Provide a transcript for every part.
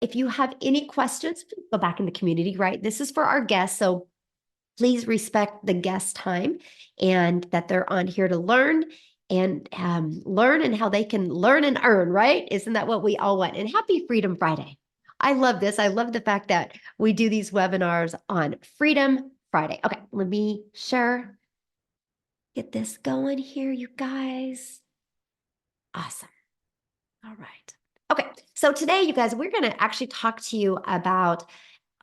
If you have any questions, go back in the community, right? This is for our guests. So please respect the guest time and that they're on here to learn and learn and how they can learn and earn, right? Isn't that what we all want? And happy Freedom Friday. I love this. I love the fact that we do these webinars on Freedom Friday. Okay, let me share, get this going here, you guys. Awesome. All right. Okay, so today, you guys, we're going to actually talk to you about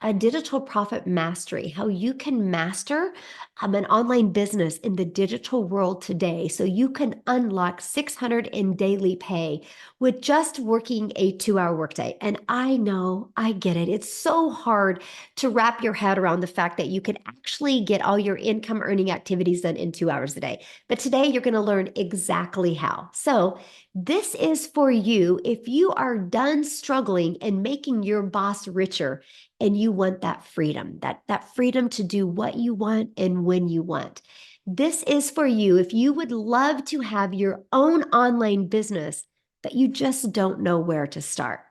a digital profit mastery, how you can master an online business in the digital world today so you can unlock 600 in daily pay with just working a 2-hour workday. And I know, I get it. It's so hard to wrap your head around the fact that you can actually get all your income earning activities done in 2 hours a day. But today you're going to learn exactly how. So this is for you if you are done struggling and making your boss richer and you want that freedom, that freedom to do what you want and when you want. This is for you if you would love to have your own online business, but you just don't know where to start.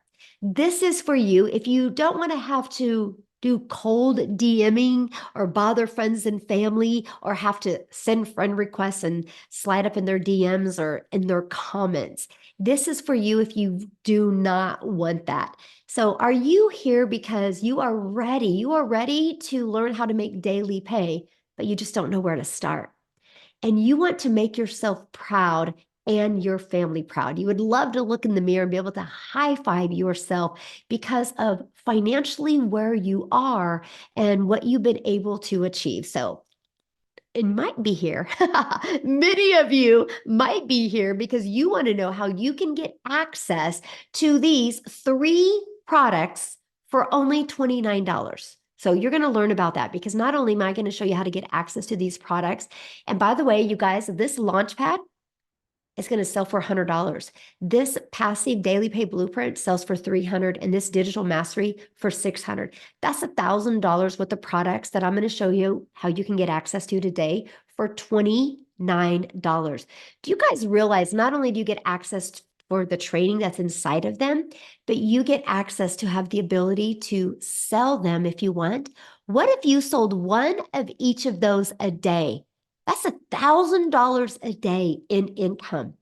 This is for you if you don't want to have to do cold DMing or bother friends and family or have to send friend requests and slide up in their DMs or in their comments. This is for you if you do not want that. So are you here because you are ready? You are ready to learn how to make daily pay, but you just don't know where to start. And you want to make yourself proud and your family proud. You would love to look in the mirror and be able to high five yourself because of financially where you are and what you've been able to achieve. So it might be here. Many of you might be here because you want to know how you can get access to these 3 products for only $29. So you're going to learn about that because not only am I going to show you how to get access to these products, and by the way, you guys, this Launchpad is going to sell for $100. This passive daily pay blueprint sells for $300 and this digital mastery for $600. That's $1,000 worth of products that I'm going to show you how you can get access to today for $29. Do you guys realize not only do you get access for the training that's inside of them, but you get access to have the ability to sell them if you want? What if you sold one of each of those a day? That's $1,000 a day in income.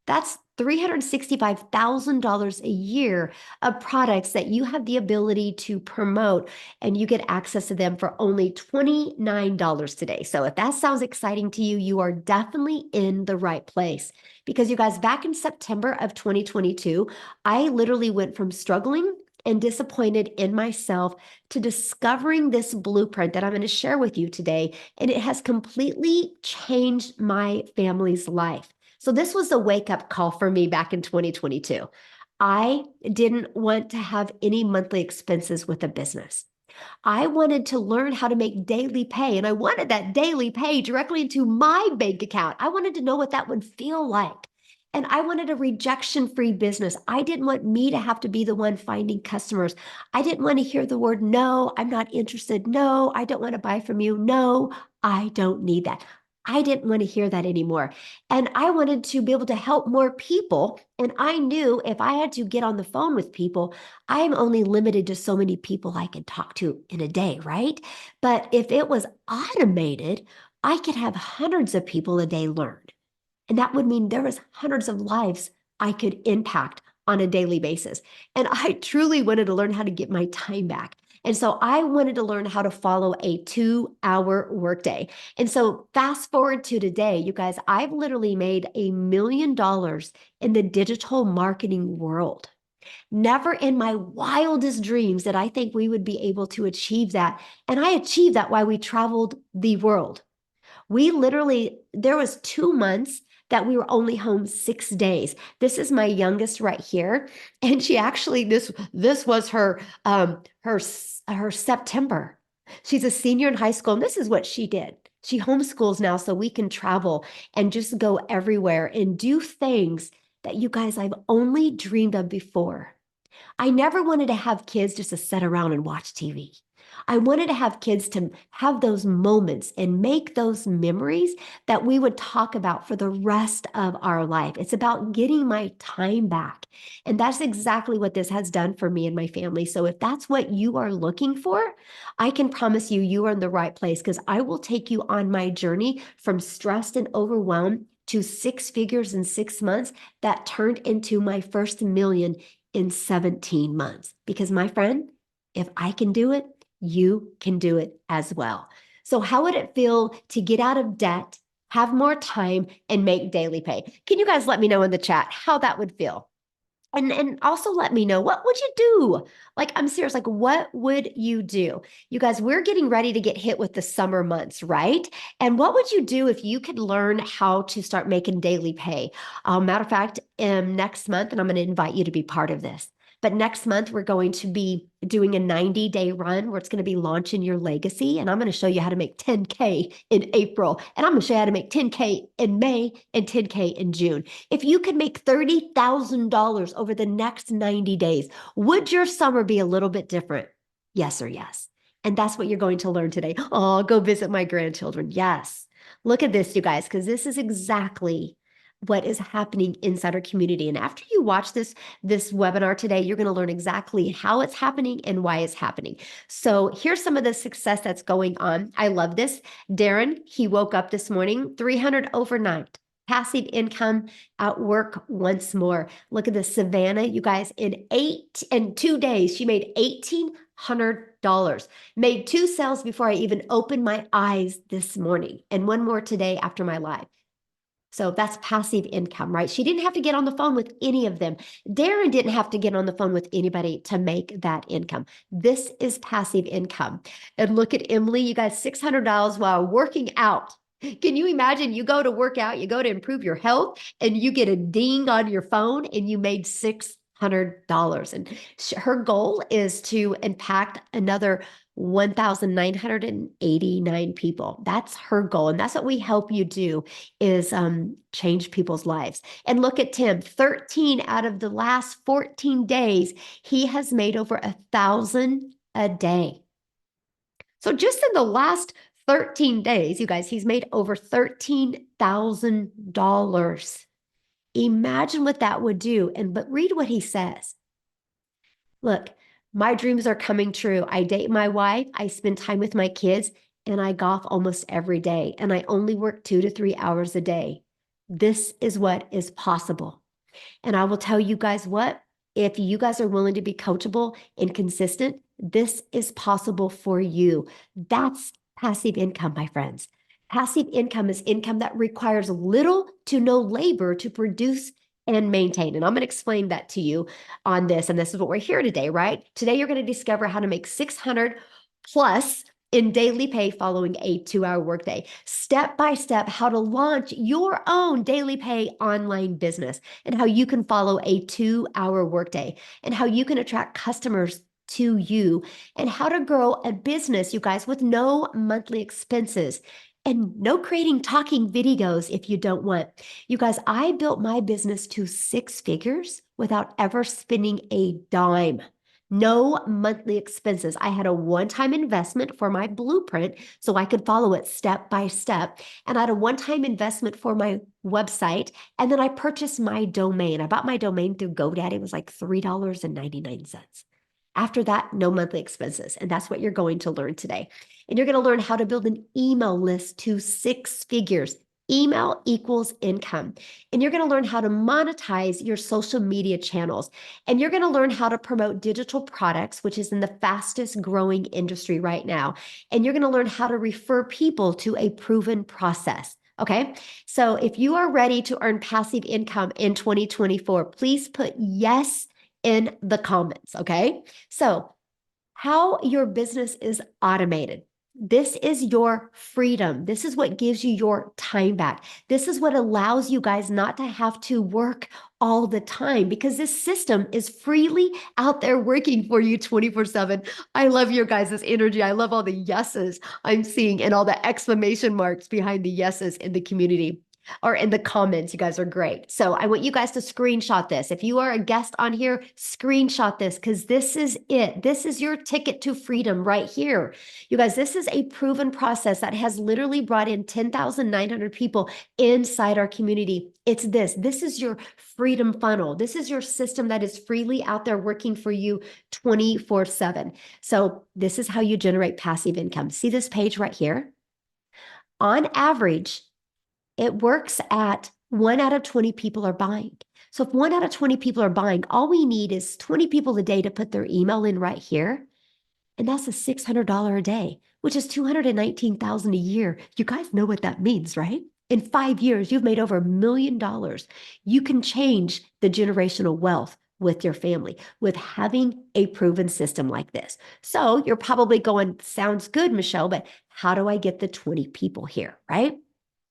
That's $365,000 a year of products that you have the ability to promote and you get access to them for only $29 today. So if that sounds exciting to you, you are definitely in the right place. Because you guys, back in September of 2022, I literally went from struggling and disappointed in myself to discovering this blueprint that I'm going to share with you today. And it has completely changed my family's life. So this was a wake-up call for me back in 2022. I didn't want to have any monthly expenses with a business. I wanted to learn how to make daily pay, and I wanted that daily pay directly into my bank account. I wanted to know what that would feel like. And I wanted a rejection-free business. I didn't want me to have to be the one finding customers. I didn't want to hear the word, no, I'm not interested. No, I don't want to buy from you. No, I don't need that. I didn't want to hear that anymore. And I wanted to be able to help more people. And I knew if I had to get on the phone with people, I'm only limited to so many people I can talk to in a day, right? But if it was automated, I could have hundreds of people a day learn. And that would mean there was hundreds of lives I could impact on a daily basis. And I truly wanted to learn how to get my time back. And so I wanted to learn how to follow a 2-hour workday. And so fast forward to today, you guys, I've literally made $1 million in the digital marketing world. Never in my wildest dreams did I think we would be able to achieve that. And I achieved that while we traveled the world. We literally, there was 2 months that we were only home 6 days. This is my youngest right here. And she actually, this was her September. She's a senior in high school, and this is what she did. She homeschools now so we can travel and just go everywhere and do things that you guys I've only dreamed of before. I never wanted to have kids just to sit around and watch TV. I wanted to have kids to have those moments and make those memories that we would talk about for the rest of our life. It's about getting my time back. And that's exactly what this has done for me and my family. So if that's what you are looking for, I can promise you, you are in the right place because I will take you on my journey from stressed and overwhelmed to six figures in 6 months that turned into my first million in 17 months. Because my friend, if I can do it, you can do it as well. So, how would it feel to get out of debt, have more time, and make daily pay? Can you guys let me know in the chat how that would feel? And also let me know, what would you do? Like, I'm serious, like, what would you do? You guys, we're getting ready to get hit with the summer months, right? And what would you do if you could learn how to start making daily pay? Matter of fact, next month, and I'm going to invite you to be part of this. But next month, we're going to be doing a 90-day run where it's going to be launching your legacy. And I'm going to show you how to make 10K in April. And I'm going to show you how to make 10K in May and 10K in June. If you could make $30,000 over the next 90 days, would your summer be a little bit different? Yes or yes. And that's what you're going to learn today. Oh, go visit my grandchildren. Yes. Look at this, you guys, because this is exactly what is happening inside our community. And after you watch this webinar today, you're going to learn exactly how it's happening and why it's happening. So here's some of the success that's going on. I love this. Darren, he woke up this morning, 300 overnight. Passive income at work once more. Look at this, Savannah, you guys, in 2 days, she made $1,800. Made 2 sales before I even opened my eyes this morning, and 1 more today after my live. So that's passive income, right? She didn't have to get on the phone with any of them. Darren didn't have to get on the phone with anybody to make that income. This is passive income. And look at Emily, you got $600 while working out. Can you imagine? You go to work out, you go to improve your health, and you get a ding on your phone and you made $600. And her goal is to impact another 1,989 people. That's her goal. And that's what we help you do is change people's lives. And look at Tim, 13 out of the last 14 days, he has made over 1,000 a day. So just in the last 13 days, you guys, he's made over $13,000. Imagine what that would do. But read what he says. Look, my dreams are coming true. I date my wife, I spend time with my kids, and I golf almost every day. And I only work 2 to 3 hours a day. This is what is possible. And I will tell you guys what, if you guys are willing to be coachable and consistent, this is possible for you. That's passive income, my friends. Passive income is income that requires little to no labor to produce and maintain. And I'm going to explain that to you on this. And this is what we're here today, right? Today, you're going to discover how to make 600 plus in daily pay following a 2-hour workday. Step by step, how to launch your own daily pay online business and how you can follow a 2-hour workday and how you can attract customers to you and how to grow a business, you guys, with no monthly expenses. And no creating talking videos if you don't want. You guys, I built my business to 6 figures without ever spending a dime. No monthly expenses. I had a one-time investment for my blueprint so I could follow it step by step. And I had a one-time investment for my website. And then I purchased my domain. I bought my domain through GoDaddy. It was like $3.99. After that, no monthly expenses. And that's what you're going to learn today. And you're going to learn how to build an email list to 6 figures. Email equals income. And you're going to learn how to monetize your social media channels. And you're going to learn how to promote digital products, which is in the fastest growing industry right now. And you're going to learn how to refer people to a proven process. Okay. So if you are ready to earn passive income in 2024, please put yes in the comments. Okay. So how your business is automated. This is your freedom. This is what gives you your time back. This is what allows you guys not to have to work all the time because this system is freely out there working for you 24/7. I love your guys' energy. I love all the yeses I'm seeing and all the exclamation marks behind the yeses in the community. or in the comments. You guys are great. So I want you guys to screenshot this. If you are a guest on here, screenshot this because this is it. This is your ticket to freedom right here. You guys, this is a proven process that has literally brought in 10,900 people inside our community. It's this. This is your freedom funnel. This is your system that is freely out there working for you 24/7. So this is how you generate passive income. See this page right here? On average, it works at 1 out of 20 people are buying. So if 1 out of 20 people are buying, all we need is 20 people a day to put their email in right here. And that's a $600 a day, which is 219,000 a year. You guys know what that means, right? In 5 years, you've made over $1 million. You can change the generational wealth with your family with having a proven system like this. So you're probably going, sounds good, Michelle, but how do I get the 20 people here, right?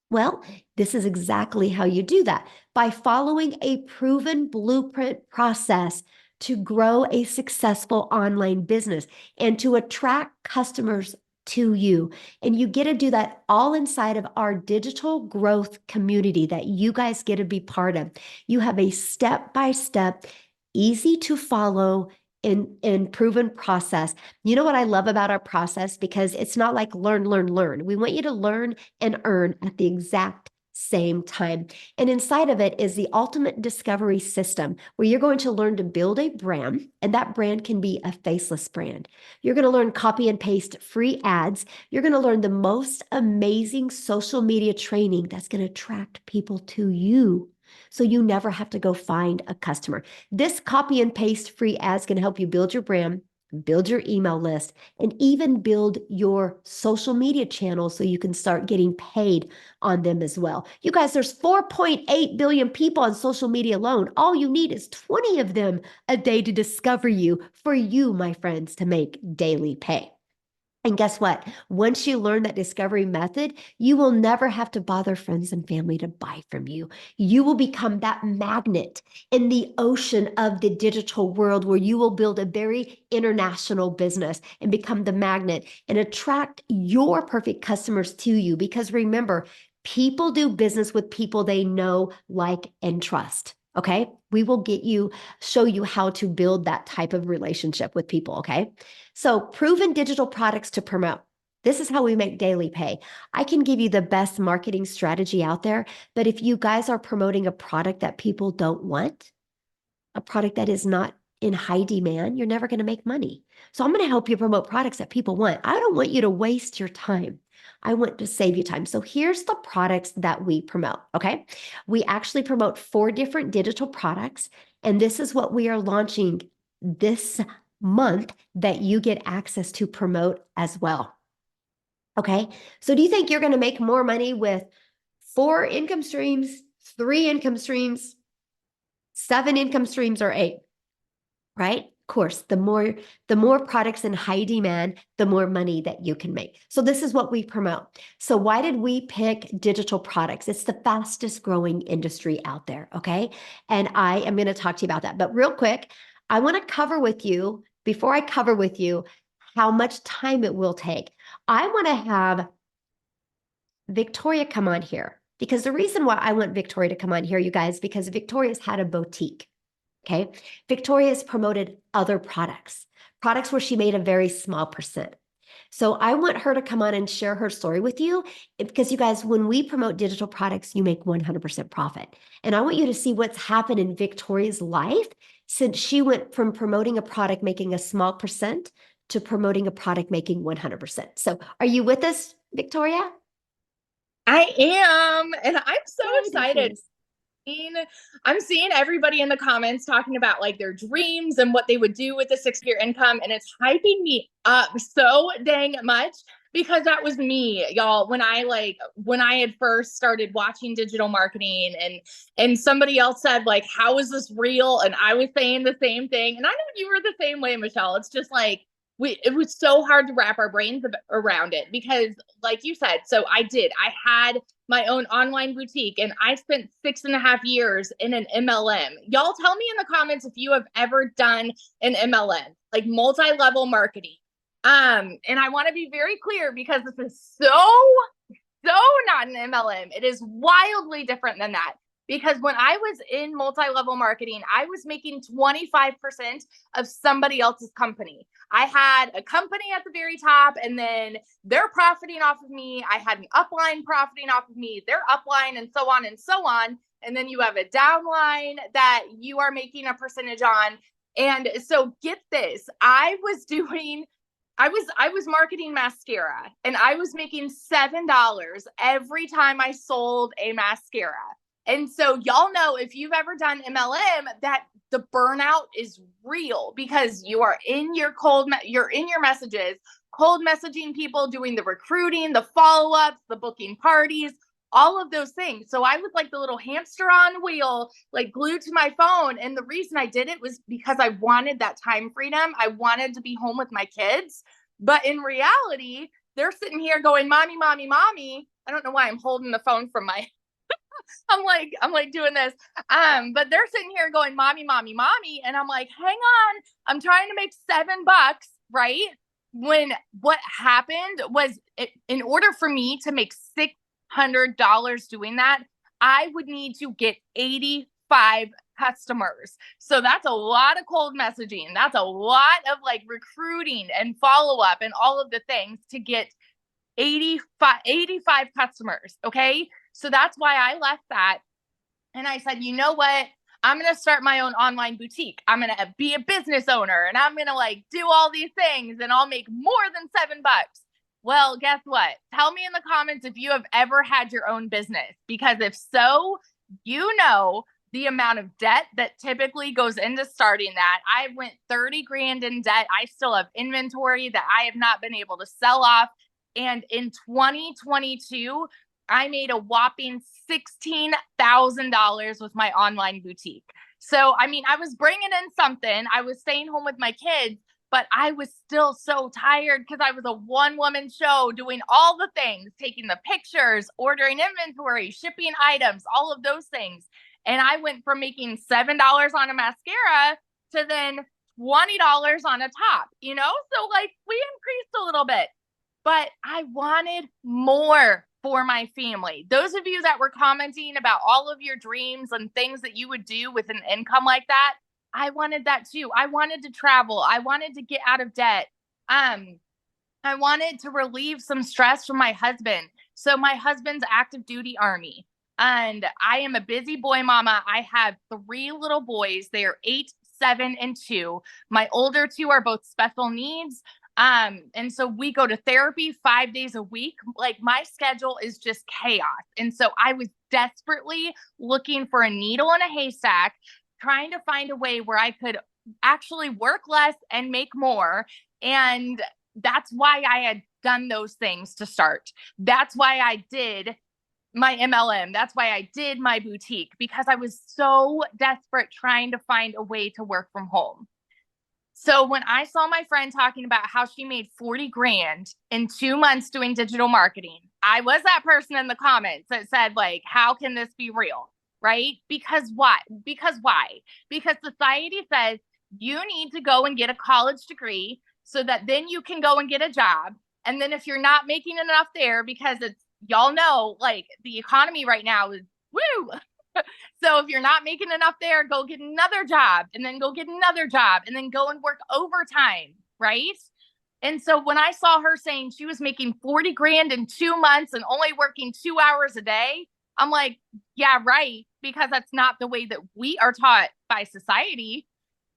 Well, this is exactly how you do that by following a proven blueprint process to grow a successful online business and to attract customers to you. And you get to do that all inside of our digital growth community that you guys get to be part of. You have a step-by-step, easy to follow and proven process. You know what I love about our process? Because it's not like learn, learn, learn. We want you to learn and earn at the exact same time. And inside of it is the ultimate discovery system where you're going to learn to build a brand, and that brand can be a faceless brand. You're going to learn copy and paste free ads. You're going to learn the most amazing social media training that's going to attract people to you. So you never have to go find a customer. This copy and paste free ads can help you build your brand, build your email list, and even build your social media channels so you can start getting paid on them as well. You guys, there's 4.8 billion people on social media alone. All you need is 20 of them a day to discover you for you, my friends, to make daily pay. And guess what? Once you learn that discovery method, you will never have to bother friends and family to buy from you. You will become that magnet in the ocean of the digital world where you will build a very international business and become the magnet and attract your perfect customers to you. Because remember, people do business with people they know, like, and trust. Okay. We will show you how to build that type of relationship with people. Okay. So proven digital products to promote. This is how we make daily pay. I can give you the best marketing strategy out there, but if you guys are promoting a product that people don't want, a product that is not in high demand, you're never going to make money. So I'm going to help you promote products that people want. I don't want you to waste your time. I want to save you time. So here's the products that we promote, okay? We actually promote 4 different digital products, and this is what we are launching this month that you get access to promote as well, okay? So do you think you're going to make more money with 4 income streams, 3 income streams, 7 income streams, or 8? Right? Of course, the more products in high demand, the more money that you can make. So this is what we promote. So why did we pick digital products? It's the fastest growing industry out there, okay? And I am going to talk to you about that. But real quick, I want to cover with you, before I cover with you how much time it will take, I want to have Victoria come on here. Because the reason why I want Victoria to come on here, you guys, because Victoria's had a boutique. Okay. Victoria has promoted other products where she made a very small percent. So I want her to come on and share her story with you because you guys, when we promote digital products, you make 100% profit. And I want you to see what's happened in Victoria's life since she went from promoting a product making a small percent to promoting a product making 100%. So are you with us, Victoria? I am, and I'm so Yay, excited. I'm seeing everybody in the comments talking about like their dreams and what they would do with a 6-figure income, and it's hyping me up so dang much because that was me, y'all. When I had first started watching digital marketing, and somebody else said like, "How is this real?" and I was saying the same thing, and I know you were the same way, Michelle. It's just like it was so hard to wrap our brains around it because, like you said, so I had my own online boutique, and I spent 6.5 years in an MLM. Y'all tell me in the comments if you have ever done an MLM, like multi-level marketing. And I want to be very clear because this is so so not an MLM. It is wildly different than that. Because when I was in multi-level marketing, I was making 25% of somebody else's company. I had a company at the very top, and then they're profiting off of me. I had an upline profiting off of me, their upline, and so on and so on. And then you have a downline that you are making a percentage on. And so get this, I was marketing mascara, and I was making $7 every time I sold a mascara. And so y'all know, if you've ever done MLM, that the burnout is real, because you are in your you're in your messages, cold messaging people, doing the recruiting, the follow-ups, the booking parties, all of those things. So I was like the little hamster on wheel, like glued to my phone. And the reason I did it was because I wanted that time freedom. I wanted to be home with my kids. But in reality, they're sitting here going, mommy, mommy, mommy. I don't know why I'm holding the phone from my I'm like doing this. But they're sitting here going, mommy, mommy, mommy. And I'm like, hang on, I'm trying to make $7, right? When what happened was, in order for me to make $600 doing that, I would need to get 85 customers. So that's a lot of cold messaging. That's a lot of like recruiting and follow up and all of the things to get 85 customers. Okay. So that's why I left that. And I said, you know what? I'm going to start my own online boutique. I'm going to be a business owner, and I'm going to like do all these things, and I'll make more than $7. Well, guess what? Tell me in the comments if you have ever had your own business, because if so, you know the amount of debt that typically goes into starting that. I went 30 grand in debt. I still have inventory that I have not been able to sell off. And in 2022, I made a whopping $16,000 with my online boutique. So, I mean, I was bringing in something. I was staying home with my kids, but I was still so tired because I was a one-woman show doing all the things, taking the pictures, ordering inventory, shipping items, all of those things. And I went from making $7 on a mascara to then $20 on a top, you know? So like we increased a little bit, but I wanted more for my family. Those of you that were commenting about all of your dreams and things that you would do with an income like that, I wanted that too. I wanted to travel. I wanted to get out of debt. I wanted to relieve some stress from my husband. So my husband's active duty Army, and I am a busy boy mama. I have 3 little boys. They are 8, 7, and 2. My older 2 are both special needs. And so we go to therapy 5 days a week. Like my schedule is just chaos. And so I was desperately looking for a needle in a haystack, trying to find a way where I could actually work less and make more. And that's why I had done those things to start. That's why I did my MLM. That's why I did my boutique, because I was so desperate trying to find a way to work from home. So when I saw my friend talking about how she made 40 grand in 2 months doing digital marketing, I was that person in the comments that said, like, how can this be real? Right? Because why? Because society says you need to go and get a college degree so that then you can go and get a job. And then if you're not making enough there, because it's, y'all know, like the economy right now is woo. So if you're not making enough there, go get another job, and then go get another job, and then go and work overtime, right? And so when I saw her saying she was making 40 grand in 2 months and only working 2 hours a day, I'm like, yeah, right. Because that's not the way that we are taught by society.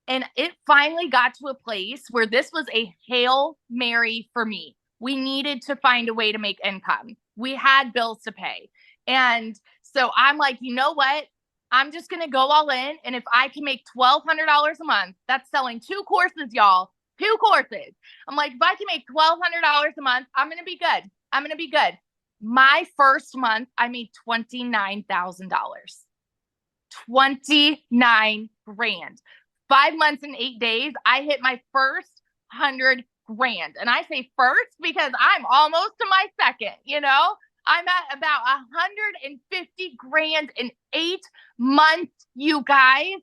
And it finally got to a place where this was a Hail Mary for me. We needed to find a way to make income. We had bills to pay. And so I'm like, you know what? I'm just going to go all in. And if I can make $1,200 a month, that's selling 2 courses, y'all. 2 courses. I'm like, if I can make $1,200 a month, I'm going to be good. I'm going to be good. My first month, I made $29,000. 29 grand. 5 months and 8 days, I hit my first 100 grand. And I say first because I'm almost to my second, you know? I'm at about 150 grand in 8 months, you guys.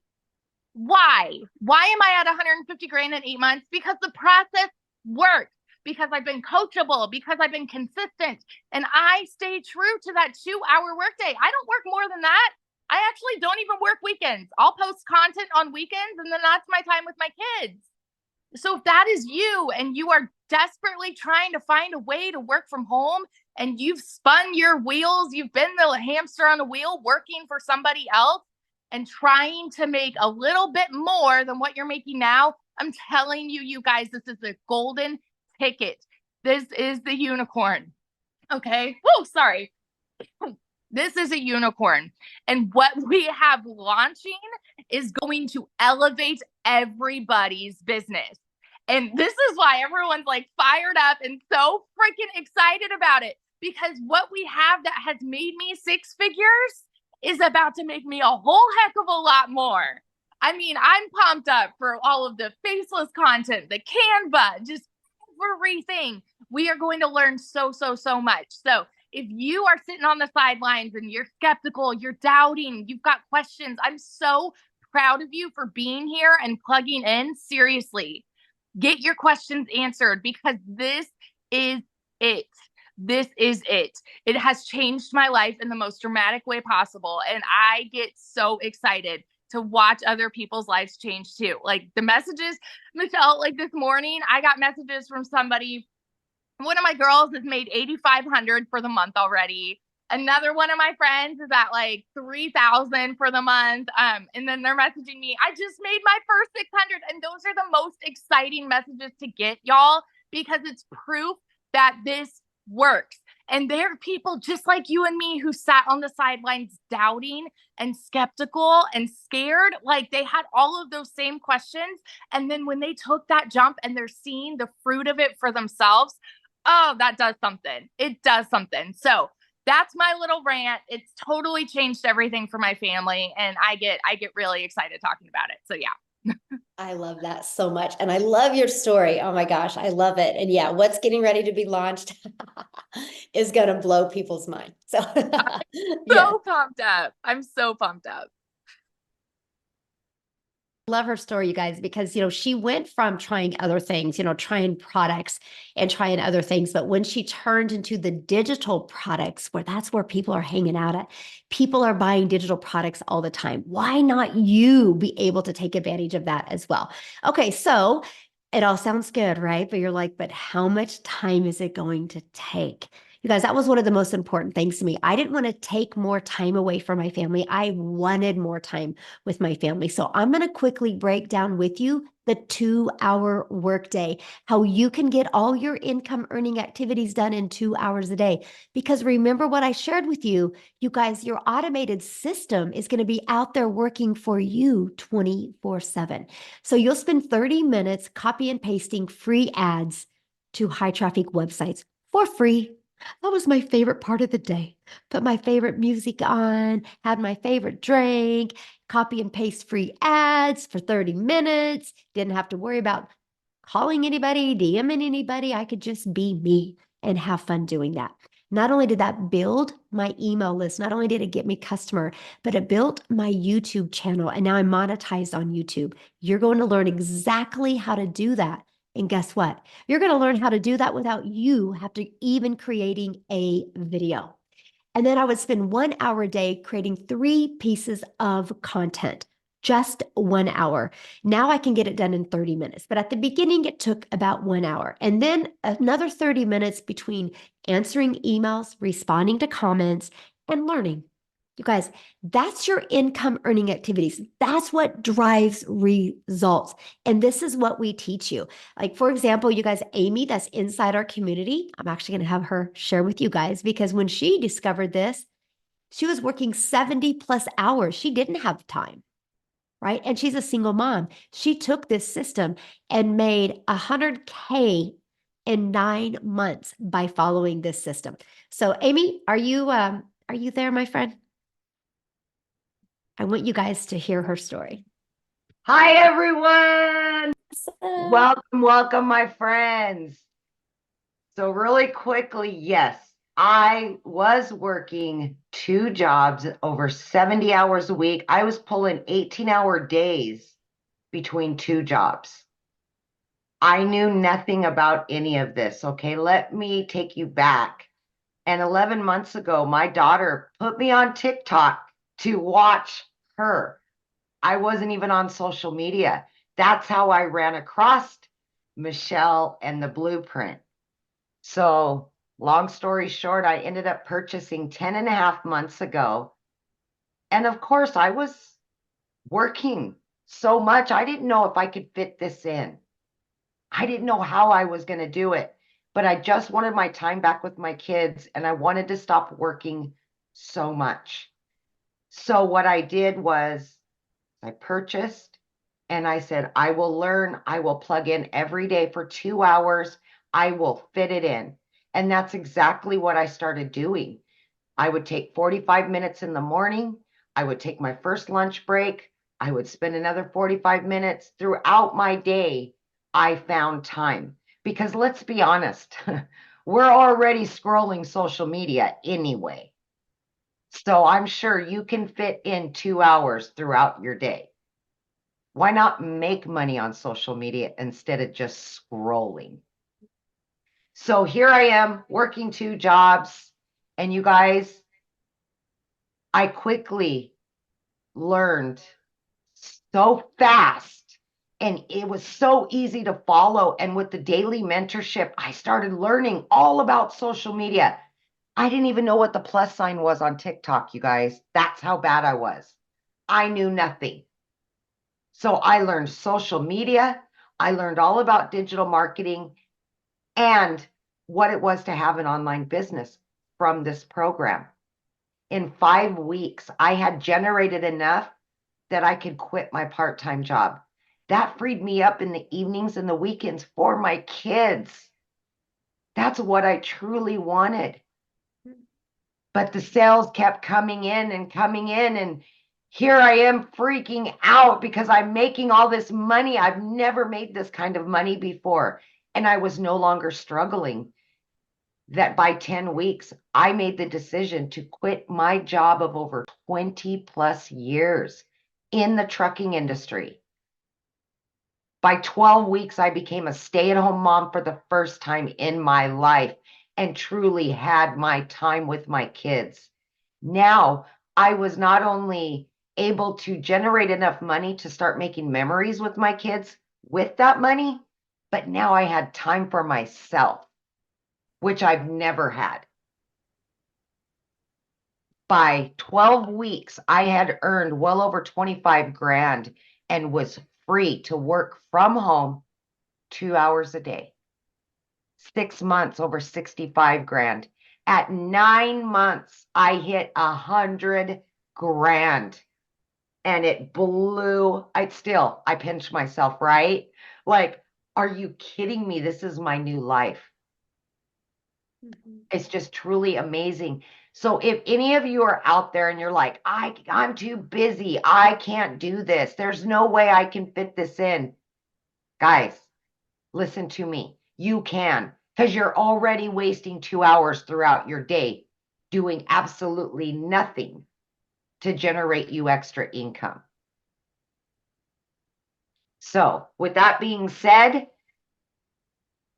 Why? Why am I at 150 grand in 8 months? Because the process works. because I've been coachable, because I've been consistent, and I stay true to that 2-hour workday. I don't work more than that. I actually don't even work weekends. I'll post content on weekends, and then that's my time with my kids. So if that is you and you are desperately trying to find a way to work from home and you've spun your wheels, you've been the hamster on a wheel working for somebody else and trying to make a little bit more than what you're making now, I'm telling you, you guys, this is the golden ticket. This is the unicorn. Okay. Whoa, sorry. This is a unicorn. And what we have launching is going to elevate everybody's business. And this is why everyone's like fired up and so freaking excited about it. Because what we have that has made me 6 figures is about to make me a whole heck of a lot more. I mean, I'm pumped up for all of the faceless content, the Canva, just everything. We are going to learn so much. So if you are sitting on the sidelines and you're skeptical, you're doubting, you've got questions, I'm so proud of you for being here and plugging in. Seriously, get your questions answered because this is it. This is it. It has changed my life in the most dramatic way possible. And I get so excited to watch other people's lives change too. Like the messages, Michelle, like this morning, I got messages from somebody. One of my girls has made 8,500 for the month already. Another one of my friends is at like 3,000 for the month. And then they're messaging me, I just made my first 600. And those are the most exciting messages to get, y'all, because it's proof that this works. And there are people just like you and me who sat on the sidelines doubting and skeptical and scared. Like they had all of those same questions. And then when they took that jump and they're seeing the fruit of it for themselves, oh, that does something. It does something. So that's my little rant. It's totally changed everything for my family. And I get really excited talking about it. So yeah. I love that so much. And I love your story. Oh my gosh, I love it. And yeah, what's getting ready to be launched is going to blow people's mind. So, yeah. Pumped up. I'm so pumped up. Love her story, you guys, because, she went from trying other things, trying products and trying other things. But when she turned into the digital products, that's where people are hanging out at, people are buying digital products all the time. Why not you be able to take advantage of that as well? Okay. So it all sounds good, right? But you're like, but how much time is it going to take? You guys, that was one of the most important things to me. I didn't want to take more time away from my family. I wanted more time with my family. So I'm going to quickly break down with you the 2-hour workday, how you can get all your income earning activities done in 2 hours a day. Because remember what I shared with you, you guys, your automated system is going to be out there working for you 24/7. So you'll spend 30 minutes copy and pasting free ads to high traffic websites for free. That was my favorite part of the day. Put my favorite music on, had my favorite drink, copy and paste free ads for 30 minutes. Didn't have to worry about calling anybody, DMing anybody. I could just be me and have fun doing that. Not only did that build my email list, not only did it get me customer, but it built my YouTube channel. And now I'm monetized on YouTube. You're going to learn exactly how to do that. And guess what? You're going to learn how to do that without you have to even creating a video. And then I would spend 1 hour a day creating 3 pieces of content, just 1 hour. Now I can get it done in 30 minutes. But at the beginning, it took about 1 hour. And then another 30 minutes between answering emails, responding to comments, and learning. You guys, that's your income earning activities. That's what drives results. And this is what we teach you. Like, for example, you guys, Amy, that's inside our community. I'm actually going to have her share with you guys because when she discovered this, she was working 70 plus hours. She didn't have time, right? And she's a single mom. She took this system and made 100K in 9 months by following this system. So, Amy, are you there, my friend? I want you guys to hear her story. Hi, everyone. Welcome, my friends. So really quickly, yes, I was working 2 jobs over 70 hours a week. I was pulling 18-hour days between 2 jobs. I knew nothing about any of this. Okay, let me take you back. And 11 months ago, my daughter put me on TikTok to watch her. I wasn't even on social media. That's how I ran across Michelle and the blueprint. So, long story short, I ended up purchasing 10 and a half months ago. And of course, I was working so much. I didn't know if I could fit this in. I didn't know how I was going to do it, but I just wanted my time back with my kids and I wanted to stop working so much. So what I did was I purchased and I said, I will learn, I will plug in every day for 2 hours. I will fit it in. And that's exactly what I started doing. I would take 45 minutes in the morning. I would take my first lunch break. I would spend another 45 minutes throughout my day. I found time because let's be honest, we're already scrolling social media anyway. So I'm sure you can fit in 2 hours throughout your day. Why not make money on social media instead of just scrolling? So here I am working 2 jobs, and you guys, I quickly learned so fast and it was so easy to follow. And with the daily mentorship, I started learning all about social media. I didn't even know what the plus sign was on TikTok, you guys. That's how bad I was. I knew nothing. So I learned social media. I learned all about digital marketing and what it was to have an online business from this program. In 5 weeks, I had generated enough that I could quit my part-time job. That freed me up in the evenings and the weekends for my kids. That's what I truly wanted. But the sales kept coming in and coming in, and here I am freaking out because I'm making all this money. I've never made this kind of money before, and I was no longer struggling. That by 10 weeks, I made the decision to quit my job of over 20 plus years in the trucking industry. By 12 weeks, I became a stay-at-home mom for the first time in my life and truly had my time with my kids. Now, I was not only able to generate enough money to start making memories with my kids with that money, but now I had time for myself, which I've never had. By 12 weeks, I had earned well over 25 grand and was free to work from home 2 hours a day. 6 months, over 65 grand. At 9 months, I hit 100 grand and it blew. I pinched myself, right? Like, are you kidding me? This is my new life. It's just truly amazing. So if any of you are out there and you're like, I'm too busy, I can't do this, there's no way I can fit this in. Guys, listen to me. You can, because you're already wasting 2 hours throughout your day doing absolutely nothing to generate you extra income. So with that being said,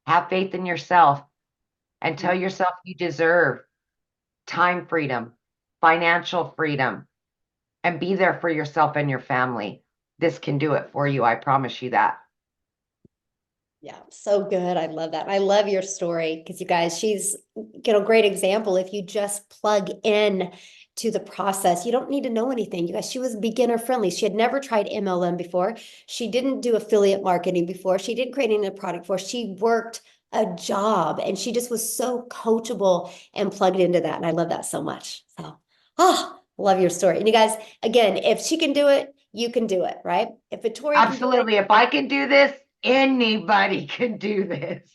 have faith in yourself and tell yourself you deserve time freedom, financial freedom, and be there for yourself and your family. This can do it for you. I promise you that. Yeah, so good. I love that. I love your story because you guys, she's, great example. If you just plug in to the process, you don't need to know anything. You guys, she was beginner friendly. She had never tried MLM before. She didn't do affiliate marketing before. She didn't create any product before. She worked a job and she just was so coachable and plugged into that. And I love that so much. So, love your story. And you guys, again, if she can do it, you can do it, right? If Victoria Absolutely. If I can do this, anybody can do this.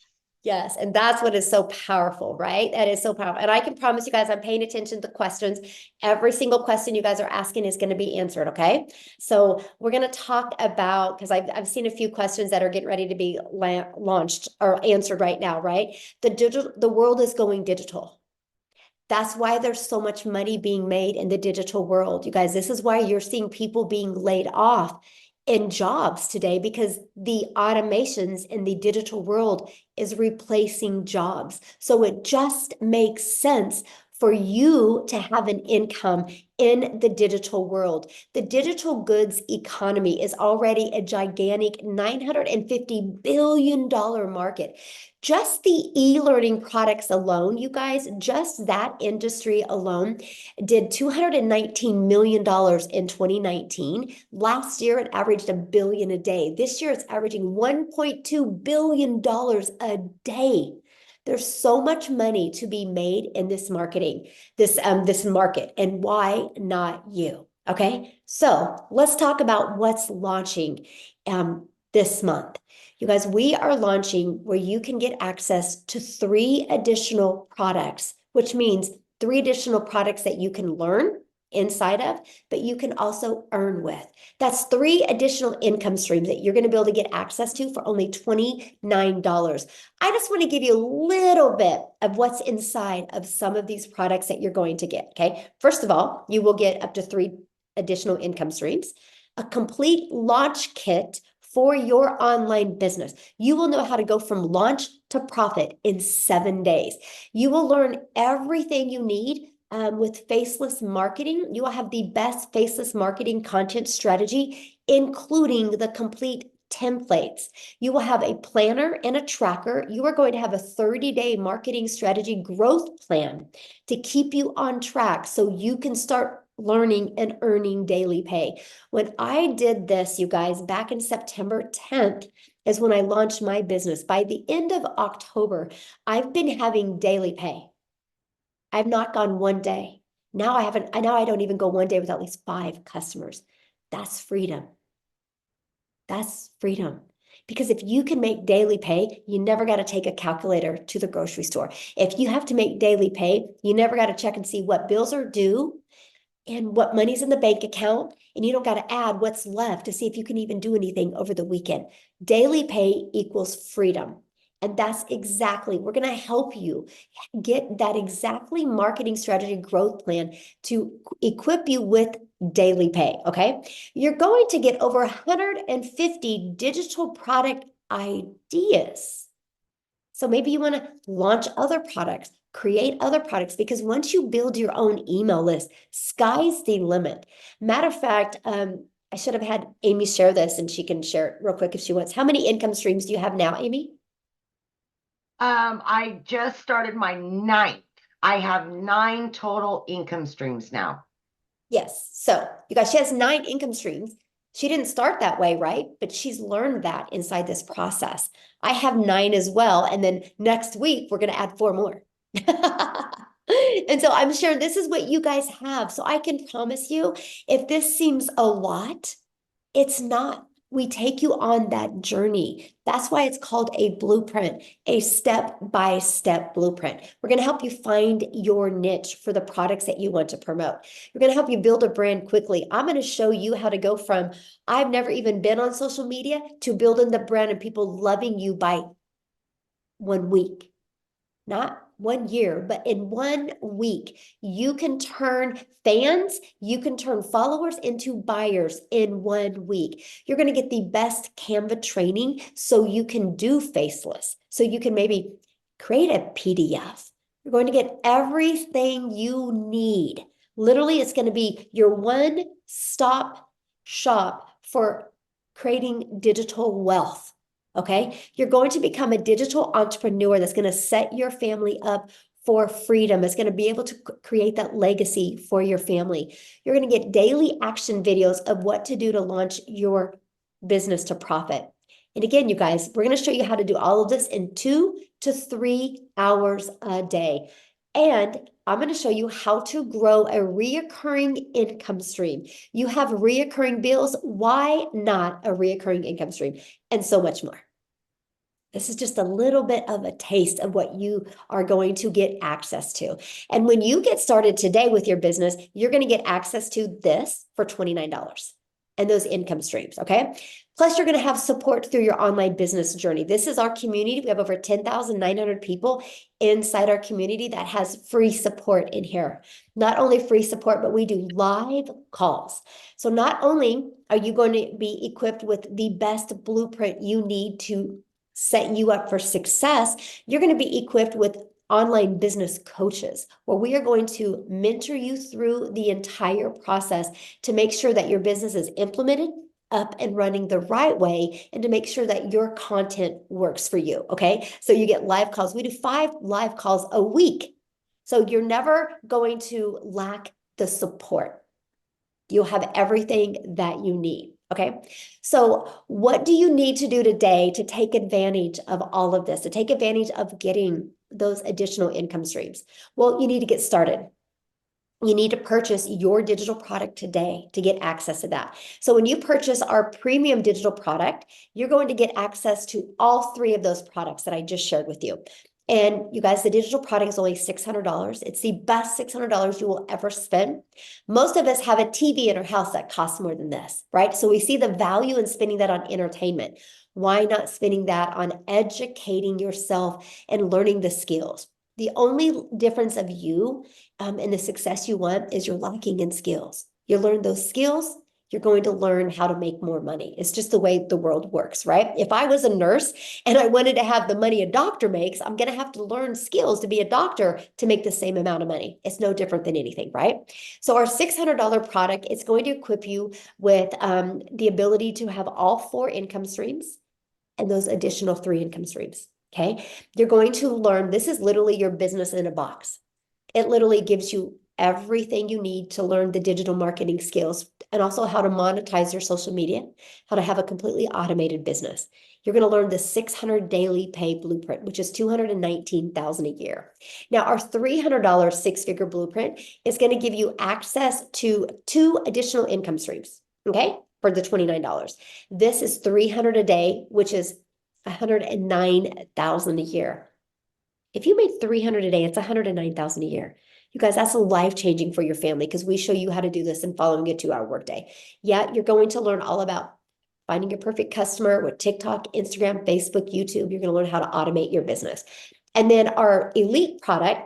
Yes. And that's what is so powerful, right? That is so powerful. And I can promise you guys, I'm paying attention to questions. Every single question you guys are asking is going to be answered. Okay. So we're going to talk about, because I've seen a few questions that are getting ready to be launched or answered right now, right? The world is going digital. That's why there's so much money being made in the digital world. You guys, this is why you're seeing people being laid off in jobs today because the automations in the digital world is replacing jobs. So it just makes sense for you to have an income in the digital world. The digital goods economy is already a gigantic $950 billion market. Just the e-learning products alone, you guys, just that industry alone did $219 million in 2019. Last year, it averaged $1 billion a day. This year, it's averaging $1.2 billion a day. There's so much money to be made in this marketing, this market, and why not you? Okay, so let's talk about what's launching this month. You guys, we are launching where you can get access to 3 additional products, which means 3 additional products that you can learn inside of, but you can also earn with. That's 3 additional income streams that you're going to be able to get access to for only $29. I just want to give you a little bit of what's inside of some of these products that you're going to get, okay? First of all, you will get up to 3 additional income streams, a complete launch kit for your online business. You will know how to go from launch to profit in 7 days. You will learn everything you need with faceless marketing. You will have the best faceless marketing content strategy, including the complete templates. You will have a planner and a tracker. You are going to have a 30-day marketing strategy growth plan to keep you on track so you can start learning and earning daily pay. When I did this, you guys, back in September 10th is when I launched my business. By the end of October, I've been having daily pay. I've not gone one day. Now I don't even go one day without at least 5 customers. That's freedom. That's freedom. Because if you can make daily pay, you never got to take a calculator to the grocery store. If you have to make daily pay, you never got to check and see what bills are due and what money's in the bank account, and you don't got to add what's left to see if you can even do anything over the weekend. Daily pay equals freedom. And that's exactly, we're going to help you get that exactly marketing strategy growth plan to equip you with daily pay, okay? You're going to get over 150 digital product ideas. So maybe you want to launch other products, create other products, because once you build your own email list, sky's the limit. Matter of fact, I should have had Amy share this and she can share it real quick if she wants. How many income streams do you have now, Amy? I just started my 9th. I have 9 total income streams now. Yes. So you guys, she has 9 income streams. She didn't start that way, right? But she's learned that inside this process. I have 9 as well. And then next week, we're going to add 4 more. And so I'm sure this is what you guys have. So I can promise you, if this seems a lot, it's not. We take you on that journey. That's why it's called a blueprint, a step-by-step blueprint. We're going to help you find your niche for the products that you want to promote. We're going to help you build a brand quickly. I'm going to show you how to go from I've never even been on social media to building the brand and people loving you by 1 week. Not 1 year, but in 1 week, you can turn fans, you can turn followers into buyers in 1 week. You're going to get the best Canva training so you can do faceless. So you can maybe create a PDF. You're going to get everything you need. Literally, it's going to be your one-stop shop for creating digital wealth. Okay, you're going to become a digital entrepreneur that's going to set your family up for freedom. It's going to be able to create that legacy for your family. You're going to get daily action videos of what to do to launch your business to profit. And again, you guys, we're going to show you how to do all of this in 2 to 3 hours a day. And I'm going to show you how to grow a reoccurring income stream. You have reoccurring bills. Why not a reoccurring income stream? And so much more. This is just a little bit of a taste of what you are going to get access to. And when you get started today with your business, you're going to get access to this for $29. and those income streams, okay? Plus, you're going to have support through your online business journey. This is our community. We have over 10,900 people inside our community that has free support in here. Not only free support, but we do live calls. So not only are you going to be equipped with the best blueprint you need to set you up for success, you're going to be equipped with online business coaches, where we are going to mentor you through the entire process to make sure that your business is implemented, up and running the right way, and to make sure that your content works for you, okay? So you get live calls. We do 5 live calls a week. So you're never going to lack the support. You'll have everything that you need, okay? So what do you need to do today to take advantage of all of this, to take advantage of getting those additional income streams? Well, you need to get started. You need to purchase your digital product today to get access to that. So when you purchase our premium digital product, you're going to get access to all 3 of those products that I just shared with you. And you guys, the digital product is only $600. It's the best $600 you will ever spend. Most of us have a TV in our house that costs more than this, right? So we see the value in spending that on entertainment. Why not spending that on educating yourself and learning the skills? The only difference of you and the success you want is you're lacking in skills. You learn those skills, you're going to learn how to make more money. It's just the way the world works, right? If I was a nurse and I wanted to have the money a doctor makes, I'm going to have to learn skills to be a doctor to make the same amount of money. It's no different than anything, right? So our $600 product is going to equip you with the ability to have all 4 income streams and those additional 3 income streams. Okay, you're going to learn, this is literally your business in a box. It literally gives you everything you need to learn the digital marketing skills and also how to monetize your social media, how to have a completely automated business. You're going to learn the 600 daily pay blueprint, which is $219,000 a year. Now, our $300 6-figure blueprint is going to give you access to 2 additional income streams, okay, for the $29. This is $300 a day, which is $109,000 a year. If you made $300 a day, it's $109,000 a year. You guys, that's life-changing for your family because we show you how to do this in following a 2-hour workday. Yeah, you're going to learn all about finding your perfect customer with TikTok, Instagram, Facebook, YouTube. You're going to learn how to automate your business. And then our elite product,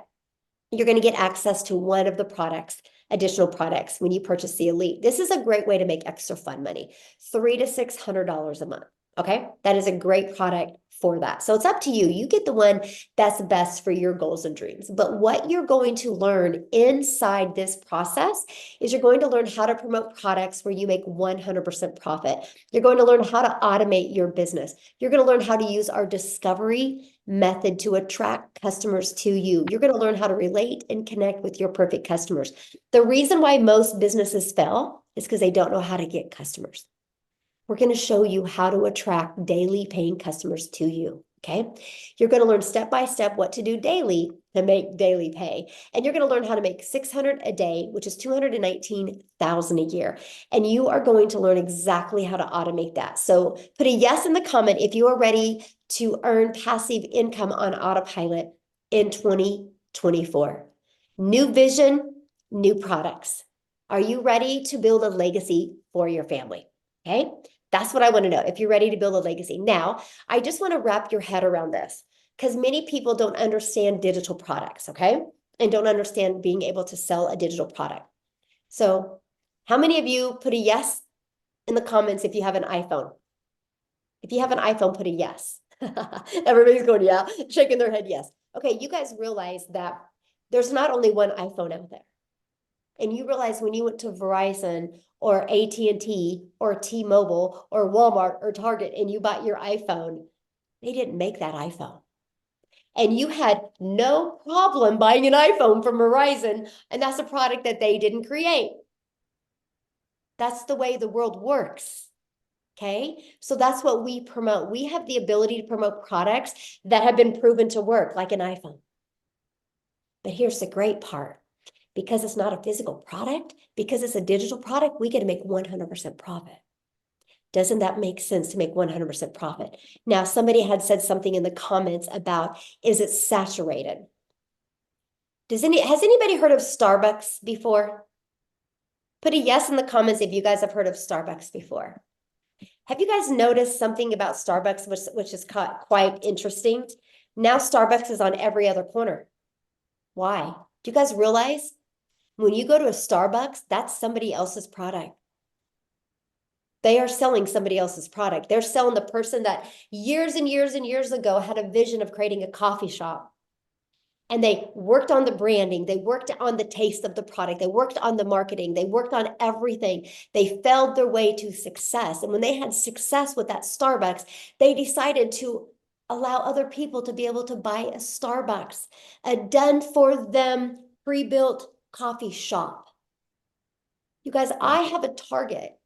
you're going to get access to one of the products, additional products when you purchase the elite. This is a great way to make extra fun money, $300 to $600 a month. Okay, that is a great product for that. So it's up to you. You get the one that's best for your goals and dreams. But what you're going to learn inside this process is you're going to learn how to promote products where you make 100% profit. You're going to learn how to automate your business. You're going to learn how to use our discovery method to attract customers to you. You're going to learn how to relate and connect with your perfect customers. The reason why most businesses fail is because they don't know how to get customers. We're going to show you how to attract daily paying customers to you, okay? You're going to learn step by step what to do daily to make daily pay. And you're going to learn how to make $600 a day, which is $219,000 a year. And you are going to learn exactly how to automate that. So put a yes in the comment if you are ready to earn passive income on autopilot in 2024. New vision, new products. Are you ready to build a legacy for your family? Okay, that's what I want to know, if you're ready to build a legacy. Now, I just want to wrap your head around this because many people don't understand digital products, okay? And don't understand being able to sell a digital product. So how many of you put a yes in the comments if you have an iPhone? If you have an iPhone, put a yes. Everybody's going, yeah, shaking their head, yes. Okay, you guys realize that there's not only one iPhone out there. And you realize when you went to Verizon or AT&T or T-Mobile or Walmart or Target and you bought your iPhone, they didn't make that iPhone. And you had no problem buying an iPhone from Verizon, and that's a product that they didn't create. That's the way the world works. Okay, so that's what we promote. We have the ability to promote products that have been proven to work, like an iPhone. But here's the great part. Because it's not a physical product, because it's a digital product, we get to make 100% profit. Doesn't that make sense to make 100% profit? Now, somebody had said something in the comments about, is it saturated? Has anybody heard of Starbucks before? Put a yes in the comments if you guys have heard of Starbucks before. Have you guys noticed something about Starbucks, which is quite interesting? Now Starbucks is on every other corner. Why? Do you guys realize when you go to a Starbucks, that's somebody else's product? They are selling somebody else's product. They're selling the person that years and years and years ago had a vision of creating a coffee shop. And they worked on the branding. They worked on the taste of the product. They worked on the marketing. They worked on everything. They felled their way to success. And when they had success with that Starbucks, they decided to allow other people to be able to buy a Starbucks, a done for them pre-built coffee shop. You guys, I have a Target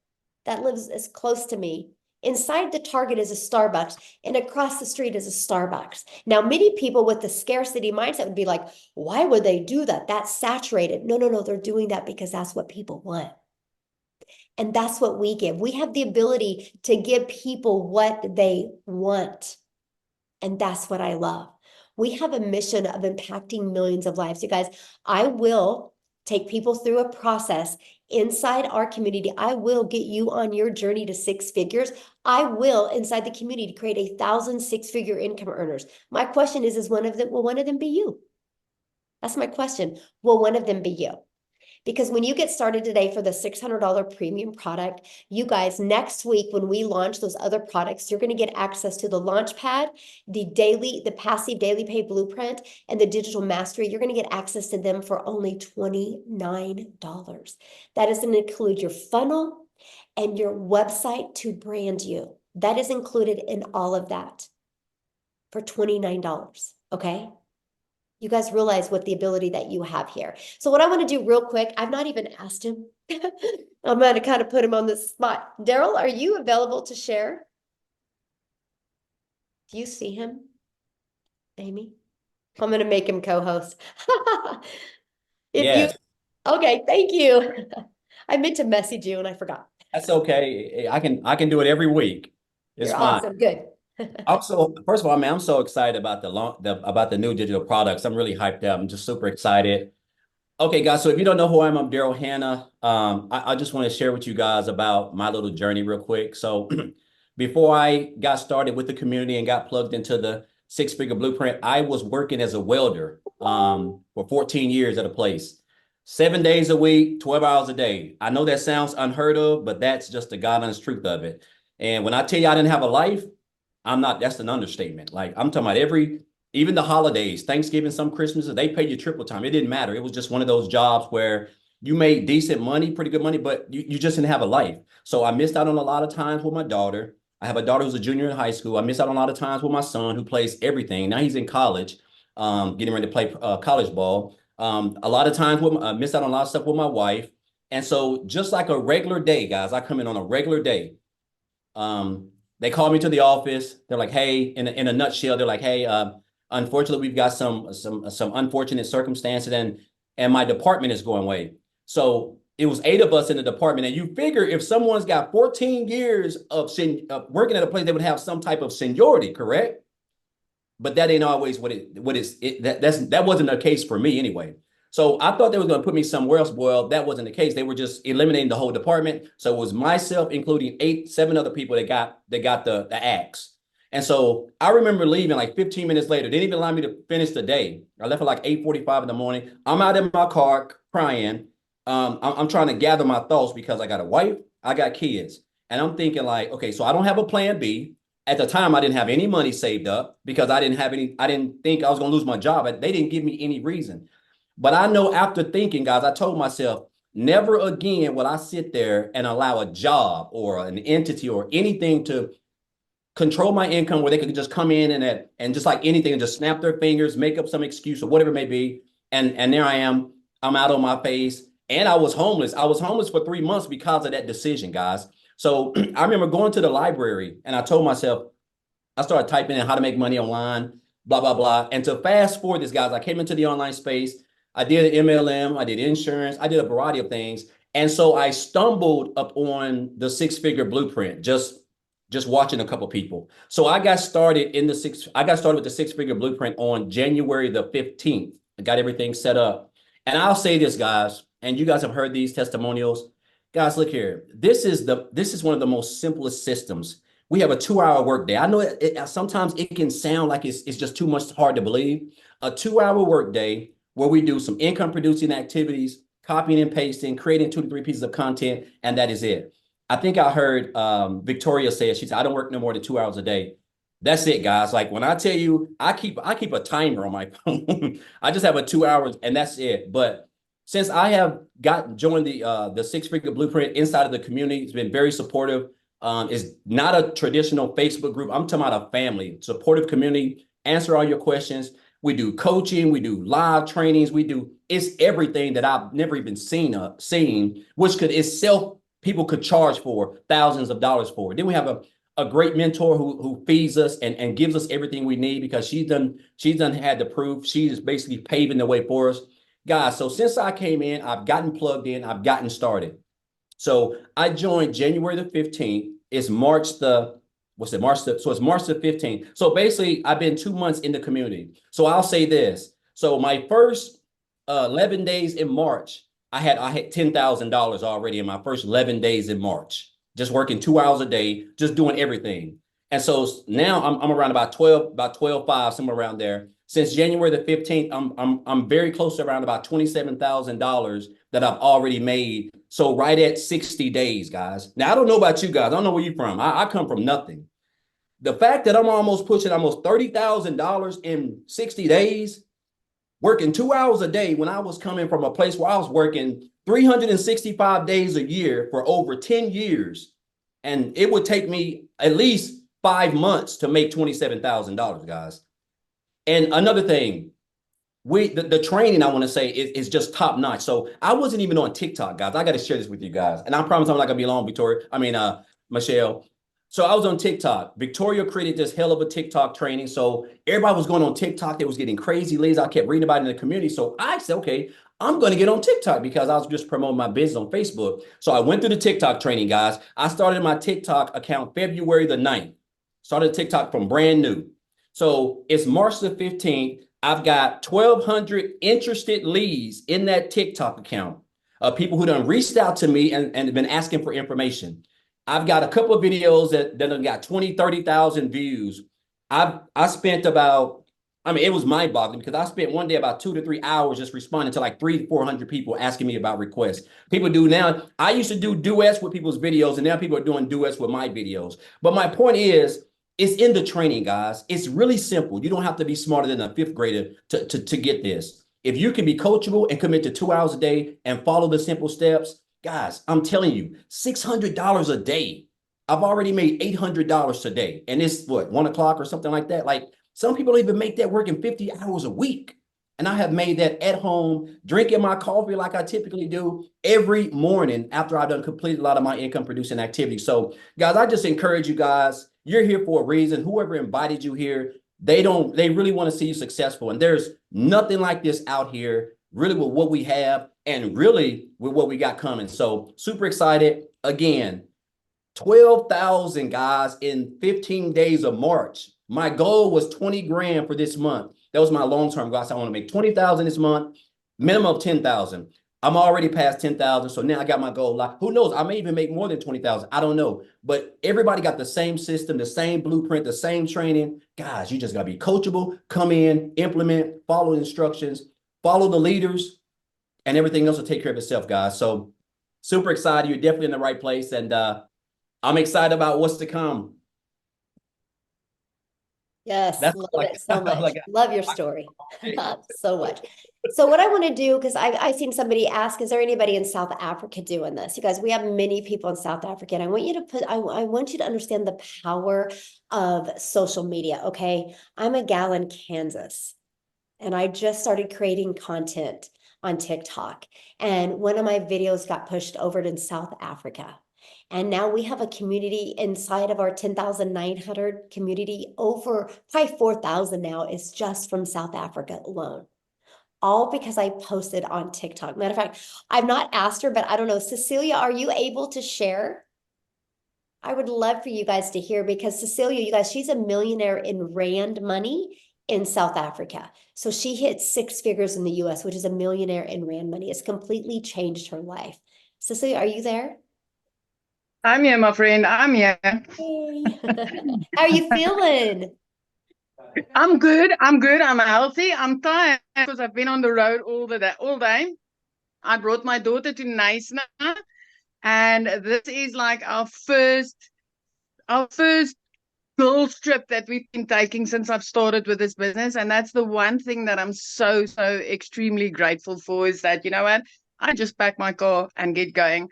that lives as close to me. Inside the Target is a Starbucks, and across the street is a Starbucks. Now, many people with the scarcity mindset would be like, why would they do that? That's saturated. No, no, no. They're doing that because that's what people want. And that's what we give. We have the ability to give people what they want. And that's what I love. We have a mission of impacting millions of lives. You guys, I will take people through a process inside our community. I will get you on your journey to 6 figures. I will, inside the community, create 1,000 six-figure income earners. My question is will one of them be you? That's my question. Will one of them be you? Because when you get started today for the $600 premium product, you guys, next week when we launch those other products, you're going to get access to the launch pad, the passive daily pay blueprint, and the digital mastery. You're going to get access to them for only $29. That is going to include your funnel and your website to brand you. That is included in all of that for $29. Okay. You guys realize what the ability that you have here. So what I want to do real quick, I've not even asked him. I'm going to kind of put him on the spot. Daryl, are you available to share? Do you see him? Amy? I'm going to make him co-host. Yes, Okay, thank you. I meant to message you and I forgot. that's okay. I can do it every week. It's You're fine. awesome. Good. Also, first of all, man, I'm so excited about about the new digital products. I'm really hyped up. I'm just super excited. Okay, guys. So if you don't know who I am, I'm Daryl Hannah. I just want to share with you guys about my little journey real quick. So before I got started with the community and got plugged into the 6-figure blueprint, I was working as a welder for 14 years at a place. 7 days a week, 12 hours a day. I know that sounds unheard of, but that's just the God honest truth of it. And when I tell you I didn't have a life, that's an understatement. Like I'm talking about even the holidays, Thanksgiving, some Christmases, they paid you triple time. It didn't matter. It was just one of those jobs where you made decent money, pretty good money, but you just didn't have a life. So I missed out on a lot of times with my daughter. I have a daughter who's a junior in high school. I missed out on a lot of times with my son who plays everything. Now he's in college, getting ready to play college ball. A lot of times missed out on a lot of stuff with my wife. And so just like a regular day, guys, I come in on a regular day. They call me to the office. They're like, hey, in a nutshell, they're like, hey, unfortunately, we've got some unfortunate circumstances and my department is going away. So it was 8 of us in the department. And you figure if someone's got 14 years of working at a place, they would have some type of seniority, correct? But that ain't always that wasn't the case for me anyway. So I thought they were going to put me somewhere else. Well, that wasn't the case. They were just eliminating the whole department. So it was myself, including 7 other people that got the axe. And so I remember leaving like 15 minutes later. They didn't even allow me to finish the day. I left at like 8:45 in the morning. I'm out in my car crying. I'm trying to gather my thoughts because I got a wife, I got kids. And I'm thinking like, okay, so I don't have a plan B. At the time, I didn't have any money saved up because I didn't think I was going to lose my job. They didn't give me any reason. But I know after thinking, guys, I told myself, never again will I sit there and allow a job or an entity or anything to control my income where they could just come in and just like anything and just snap their fingers, make up some excuse or whatever it may be. And there I am. I'm out on my face. And I was homeless. I was homeless for 3 months because of that decision, guys. So I remember going to the library and I told myself, I started typing in how to make money online, blah, blah, blah. And to fast forward this, guys, I came into the online space. I did an MLM, I did insurance, I did a variety of things. And so I stumbled upon the 6-figure blueprint, just watching a couple people. So I got started with the 6-figure blueprint on January the 15th. I got everything set up. And I'll say this, guys, and you guys have heard these testimonials. Guys, look here. This is one of the most simplest systems. We have a 2-hour workday. I know sometimes it can sound like it's just too much hard to believe. A 2-hour workday where we do some income producing activities, copying and pasting, creating 2 to 3 pieces of content, and that is it. I think I heard Victoria say it. She said, "I don't work no more than 2 hours a day." That's it, guys. Like when I tell you, I keep a timer on my phone. I just have a 2 hours, and that's it. But since I have joined the Six Figure Blueprint inside of the community, it's been very supportive. It's not a traditional Facebook group. I'm talking about a family, supportive community, answer all your questions. We do coaching, we do live trainings, it's everything that I've never even seen, which could itself people could charge for thousands of dollars for. Then we have a great mentor who feeds us and gives us everything we need because she's done had the proof. She is basically paving the way for us. Guys, so since I came in, I've gotten plugged in, I've gotten started. So I joined January the 15th. It's March the, what's it, March the, so it's March the 15th. So basically, I've been 2 months in the community. So I'll say this. So my first 11 days in March, I had $10,000 already in my first 11 days in March, just working 2 hours a day, just doing everything. And so now I'm around about 12.5, somewhere around there. Since January the 15th, I'm very close to around about $27,000 that I've already made. So right at 60 days, guys. Now, I don't know about you guys. I don't know where you're from. I come from nothing. The fact that I'm almost pushing almost $30,000 in 60 days, working 2 hours a day when I was coming from a place where I was working 365 days a year for over 10 years. And it would take me at least 5 months to make $27,000, guys. And another thing, the training I want to say is just top notch. So I wasn't even on TikTok, guys. I got to share this with you guys. And I promise I'm not gonna be long, Michelle. So I was on TikTok. Victoria created this hell of a TikTok training. So everybody was going on TikTok. They was getting crazy leads. I kept reading about it in the community. So I said, okay, I'm going to get on TikTok because I was just promoting my business on Facebook. So I went through the TikTok training, guys. I started my TikTok account February the 9th. Started TikTok from brand new. So it's March the 15th. I've got 1,200 interested leads in that TikTok account of people who done reached out to me and have been asking for information. I've got a couple of videos that have got 20, 30,000 views. I spent about, it was mind boggling because I spent one day about 2 to 3 hours just responding to like 300 to 400 people asking me about requests. People do now. I used to do duets with people's videos and now people are doing duets with my videos. But my point is, it's in the training, guys. It's really simple. You don't have to be smarter than a 5th grader to get this. If you can be coachable and commit to 2 hours a day and follow the simple steps, guys, I'm telling you, $600 a day. I've already made $800 today. And it's what, 1 o'clock or something like that. Like some people don't even make that working 50 hours a week. And I have made that at home, drinking my coffee like I typically do every morning after I've done completed a lot of my income producing activities. So guys, I just encourage you guys, you're here for a reason. Whoever invited you here, they really want to see you successful. And there's nothing like this out here, really, with what we have and really with what we got coming. So super excited. Again, 12,000 guys in 15 days of March. My goal was 20 grand for this month. That was my long-term goal. So I want to make 20,000 this month, minimum of 10,000. I'm already past 10,000. So now I got my goal. Like, who knows? I may even make more than 20,000. I don't know. But everybody got the same system, the same blueprint, the same training. Guys, you just got to be coachable, come in, implement, follow instructions, follow the leaders, and everything else will take care of itself, guys. So super excited. You're definitely in the right place. And I'm excited about what's to come. Yes, That's love like, it so much. like, Love your story so much. So what I want to do, because I seen somebody ask, is there anybody in South Africa doing this? You guys, we have many people in South Africa, and I want you to I want you to understand the power of social media. Okay, I'm a gal in Kansas, and I just started creating content on TikTok, and one of my videos got pushed over to South Africa. And now we have a community inside of our 10,900 community, over probably 4,000 now is just from South Africa alone. All because I posted on TikTok. Matter of fact, I've not asked her, but I don't know. Cecilia, are you able to share? I would love for you guys to hear, because Cecilia, you guys, she's a millionaire in Rand money in South Africa. So she hit 6 figures in the US, which is a millionaire in Rand money. It's completely changed her life. Cecilia, are you there? I'm here, my friend. I'm here. Hey. How are you feeling? I'm good. I'm good. I'm healthy. I'm tired because I've been on the road all day. I brought my daughter to Nice now, and this is like our first girls trip that we've been taking since I've started with this business. And that's the one thing that I'm so extremely grateful for, is that, you know what? I just pack my car and get going.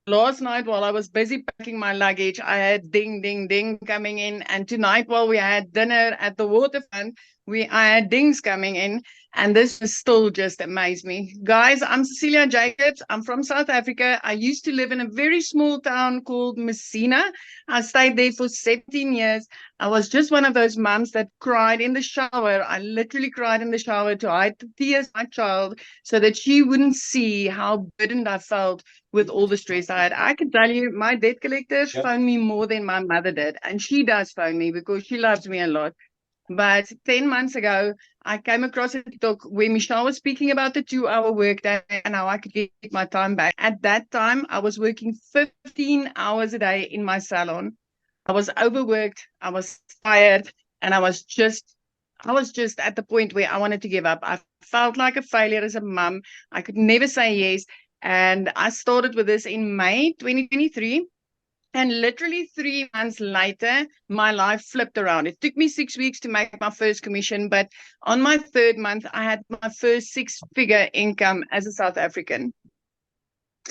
Last night, while I was busy packing my luggage, I had ding, ding, ding coming in. And tonight, while we had dinner at the waterfront, I had dings coming in. And this is still just amazed me. Guys, I'm Cecilia Jacobs. I'm from South Africa. I used to live in a very small town called Messina. I stayed there for 17 years. I was just one of those moms that cried in the shower. I literally cried in the shower to hide the tears of my child so that she wouldn't see how burdened I felt with all the stress I had. I can tell you, my debt collectors phone me more than my mother did. And she does phone me because she loves me a lot. But 10 months ago, I came across a TikTok where Michelle was speaking about the 2-hour workday and how I could get my time back. At that time, I was working 15 hours a day in my salon. I was overworked, I was tired, and I was just at the point where I wanted to give up. I felt like a failure as a mum. I could never say yes. And I started with this in May 2023. And literally 3 months later, my life flipped around. It took me 6 weeks to make my first commission, but on my third month, I had my first six-figure income as a South African.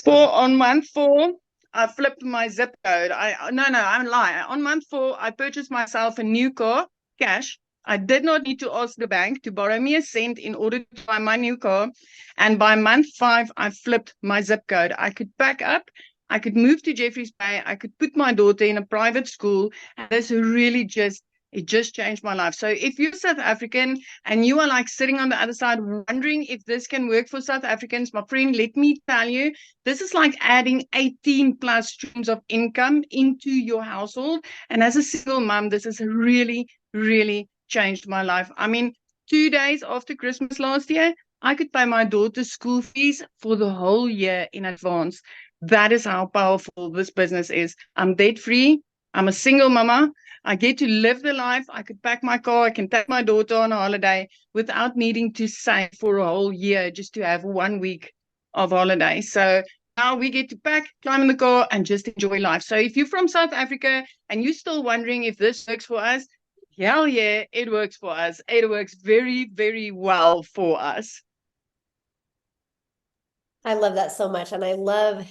On month 4, I flipped my zip code. I'm lying. On month 4, I purchased myself a new car, cash. I did not need to ask the bank to borrow me a cent in order to buy my new car. And by month 5, I flipped my zip code. I could pack up. I could move to Jeffreys Bay. I could put my daughter in a private school. And this really it just changed my life. So if you're South African and you are like sitting on the other side wondering if this can work for South Africans, my friend, let me tell you, this is like adding 18 plus streams of income into your household. And as a single mom, this has really changed my life. I mean, 2 days after Christmas last year, I could pay my daughter's school fees for the whole year in advance. That is how powerful this business is. I'm debt free. I'm a single mama. I get to live the life. I could pack my car. I can take my daughter on a holiday without needing to save for a whole year just to have 1 week of holiday. So now we get to pack, climb in the car, and just enjoy life. So if you're from South Africa and you're still wondering if this works for us, hell yeah, it works for us. It works very well for us. I love that so much. And I love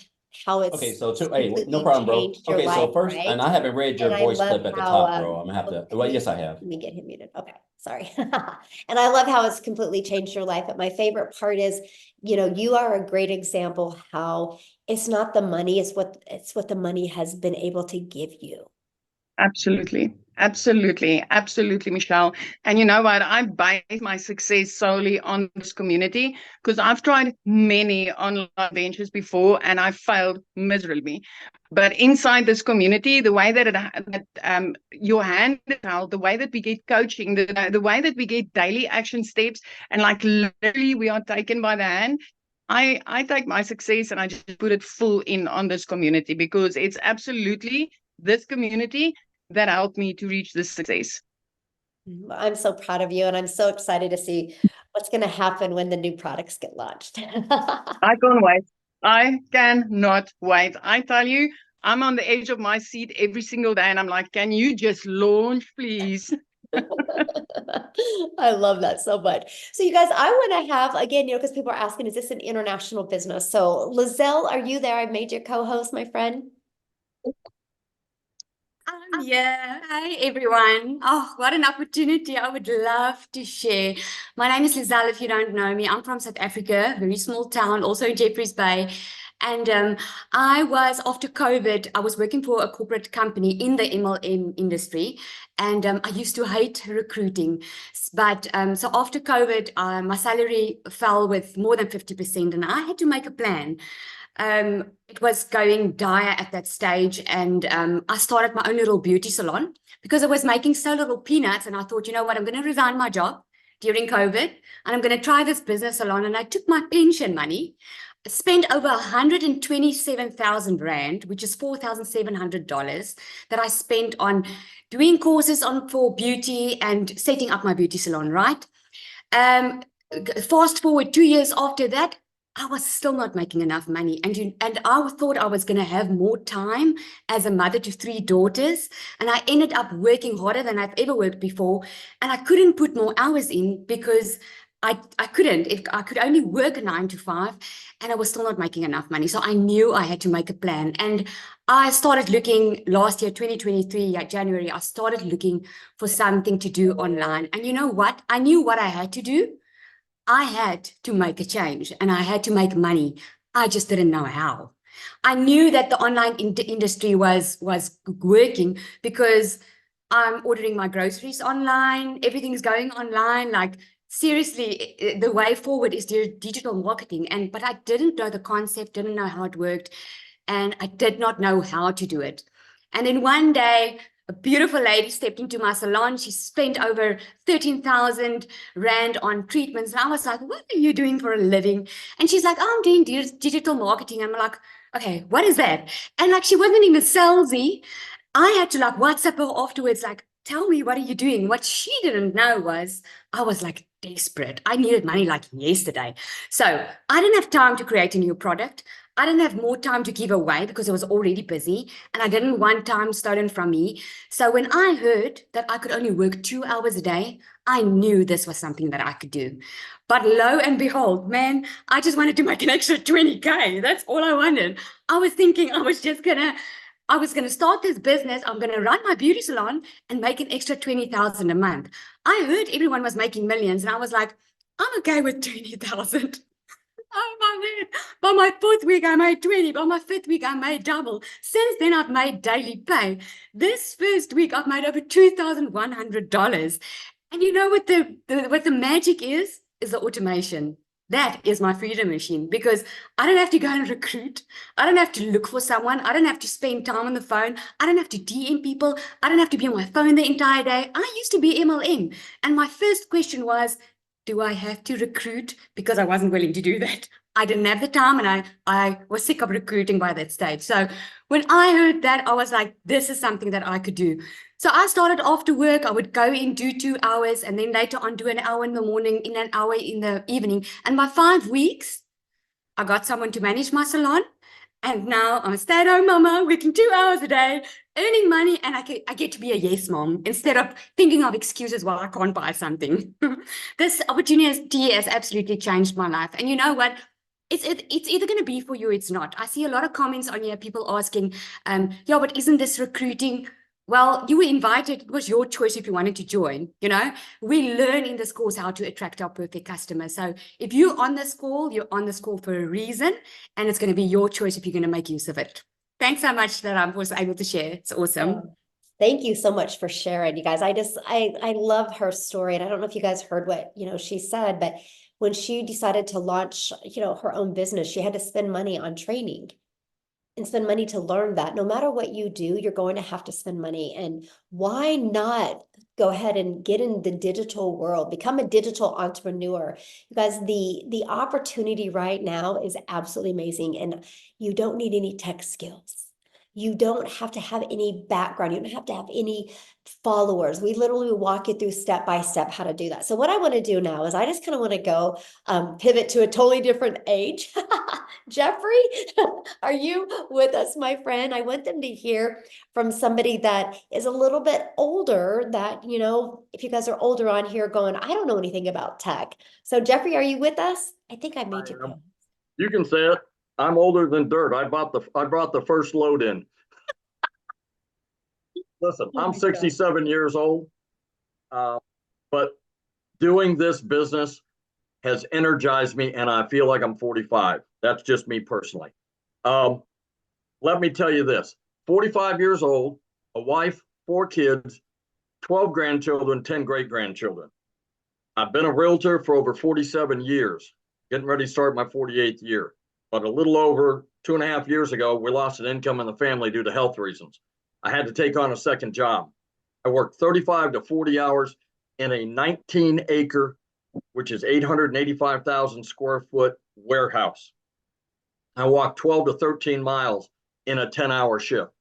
how it's Okay, so hey, no completely problem, bro. changed your Okay, so life, first, right? and I haven't read your And I voice love clip at the how, top, bro. I'm gonna have to. Well, yes, I have. let me get him muted. Okay, sorry. And I love how it's completely changed your life. But my favorite part is, you are a great example how it's not the money, it's what the money has been able to give you. Absolutely, Michelle. And you know what? I base my success solely on this community because I've tried many online ventures before and I failed miserably. But inside this community, the way that your hand is held, the way that we get coaching, the way that we get daily action steps, and like literally we are taken by the hand. I take my success and I just put it full in on this community because it's absolutely this community that helped me to reach this success. I'm so proud of you, and I'm so excited to see what's going to happen when the new products get launched. I can't wait. I cannot wait. I tell you, I'm on the edge of my seat every single day, and I'm like, can you just launch, please? I love that so much. So you guys, I want to have, again, because people are asking, is this an international business? So Lizelle, are you there? I've made you co-host, my friend. Yeah. Hi, everyone. Oh, what an opportunity. I would love to share. My name is Lizelle, if you don't know me. I'm from South Africa, very small town, also in Jeffreys Bay. And after COVID, I was working for a corporate company in the MLM industry. And I used to hate recruiting. But so after COVID, my salary fell with more than 50%. And I had to make a plan. It was going dire at that stage, and I started my own little beauty salon because I was making so little peanuts, and I thought, you know what, I'm going to resign my job during COVID, and I'm going to try this business salon. And I took my pension money spent over 127,000 Rand, which is $4,700 that I spent on doing courses on for beauty and setting up my beauty salon, right? Fast forward 2 years after that, I was still not making enough money. And I thought I was going to have more time as a mother to 3 daughters. And I ended up working harder than I've ever worked before. And I couldn't put more hours in because I couldn't. If I could only work a 9 to 5, and I was still not making enough money. So I knew I had to make a plan. And I started looking last year, 2023, January, I started looking for something to do online. And you know what? I knew what I had to do. I had to make a change and I had to make money. I just didn't know how. I knew that the online industry was working because I'm ordering my groceries online. Everything's going online. Like, seriously, the way forward is digital marketing. But I didn't know the concept, didn't know how it worked, and I did not know how to do it. And then one day, a beautiful lady stepped into my salon. She spent over 13,000 Rand on treatments. And I was like, what are you doing for a living? And she's like, oh, I'm doing digital marketing. I'm like, okay, what is that? And like, she wasn't even salesy. I had to like WhatsApp her afterwards, like, tell me, what are you doing? What she didn't know was I was like desperate. I needed money like yesterday. So I didn't have time to create a new product. I didn't have more time to give away because I was already busy and I didn't want time stolen from me. So when I heard that I could only work 2 hours a day, I knew this was something that I could do. But lo and behold, man, I just wanted to make an extra 20K. That's all I wanted. I was thinking I was going to start this business. I'm going to run my beauty salon and make an extra 20,000 a month. I heard everyone was making millions and I was like, I'm okay with 20,000. Oh my word. By my 4th week, I made 20. By my 5th week, I made double. Since then, I've made daily pay. This first week, I've made over $2,100. And you know what the magic is? Is the automation. That is my freedom machine because I don't have to go and recruit. I don't have to look for someone. I don't have to spend time on the phone. I don't have to DM people. I don't have to be on my phone the entire day. I used to be MLM. And my first question was, do I have to recruit? Because I wasn't willing to do that. I didn't have the time and I was sick of recruiting by that stage. So when I heard that, I was like, this is something that I could do. So I started after work. I would go in, do 2 hours, and then later on do an hour in the morning, in an hour in the evening. And by 5 weeks, I got someone to manage my salon. And now I'm a stay-at-home mama, working 2 hours a day, earning money, and I get to be a yes mom instead of thinking of excuses why I can't buy something. This opportunity has absolutely changed my life. And you know what? It's either going to be for you or it's not. I see a lot of comments on here, people asking, yeah, but isn't this recruiting? Well, you were invited. It was your choice if you wanted to join. You know, we learn in this course how to attract our perfect customer. So if you're on this call, you're on this call for a reason, and it's going to be your choice if you're going to make use of it. Thanks so much that I was able to share. It's awesome. Oh, thank you so much for sharing, you guys. I love her story. And I don't know if you guys heard what, she said, but when she decided to launch, her own business, she had to spend money on training and spend money to learn that no matter what you do, you're going to have to spend money. And why not go ahead and get in the digital world, become a digital entrepreneur? You guys, the opportunity right now is absolutely amazing. And you don't need any tech skills. You don't have to have any background. You don't have to have any followers. We literally walk you through step by step how to do that. So what I want to do now is I just kind of want to go pivot to a totally different age. Jeffrey, are you with us, my friend? I want them to hear from somebody that is a little bit older that, if you guys are older on here going, I don't know anything about tech. So Jeffrey, are you with us? I think I made you go. You can say it. I'm older than dirt. I brought the first load in. Listen, I'm 67 years old, but doing this business has energized me, and I feel like I'm 45. That's just me personally. Let me tell you this: 45 years old, a wife, 4 kids, 12 grandchildren, 10 great grandchildren. I've been a realtor for over 47 years, getting ready to start my 48th year. But a little over 2.5 years ago, we lost an income in the family due to health reasons. I had to take on a second job. I worked 35 to 40 hours in a 19-acre, which is 885,000 square foot warehouse. I walk 12 to 13 miles in a 10-hour shift.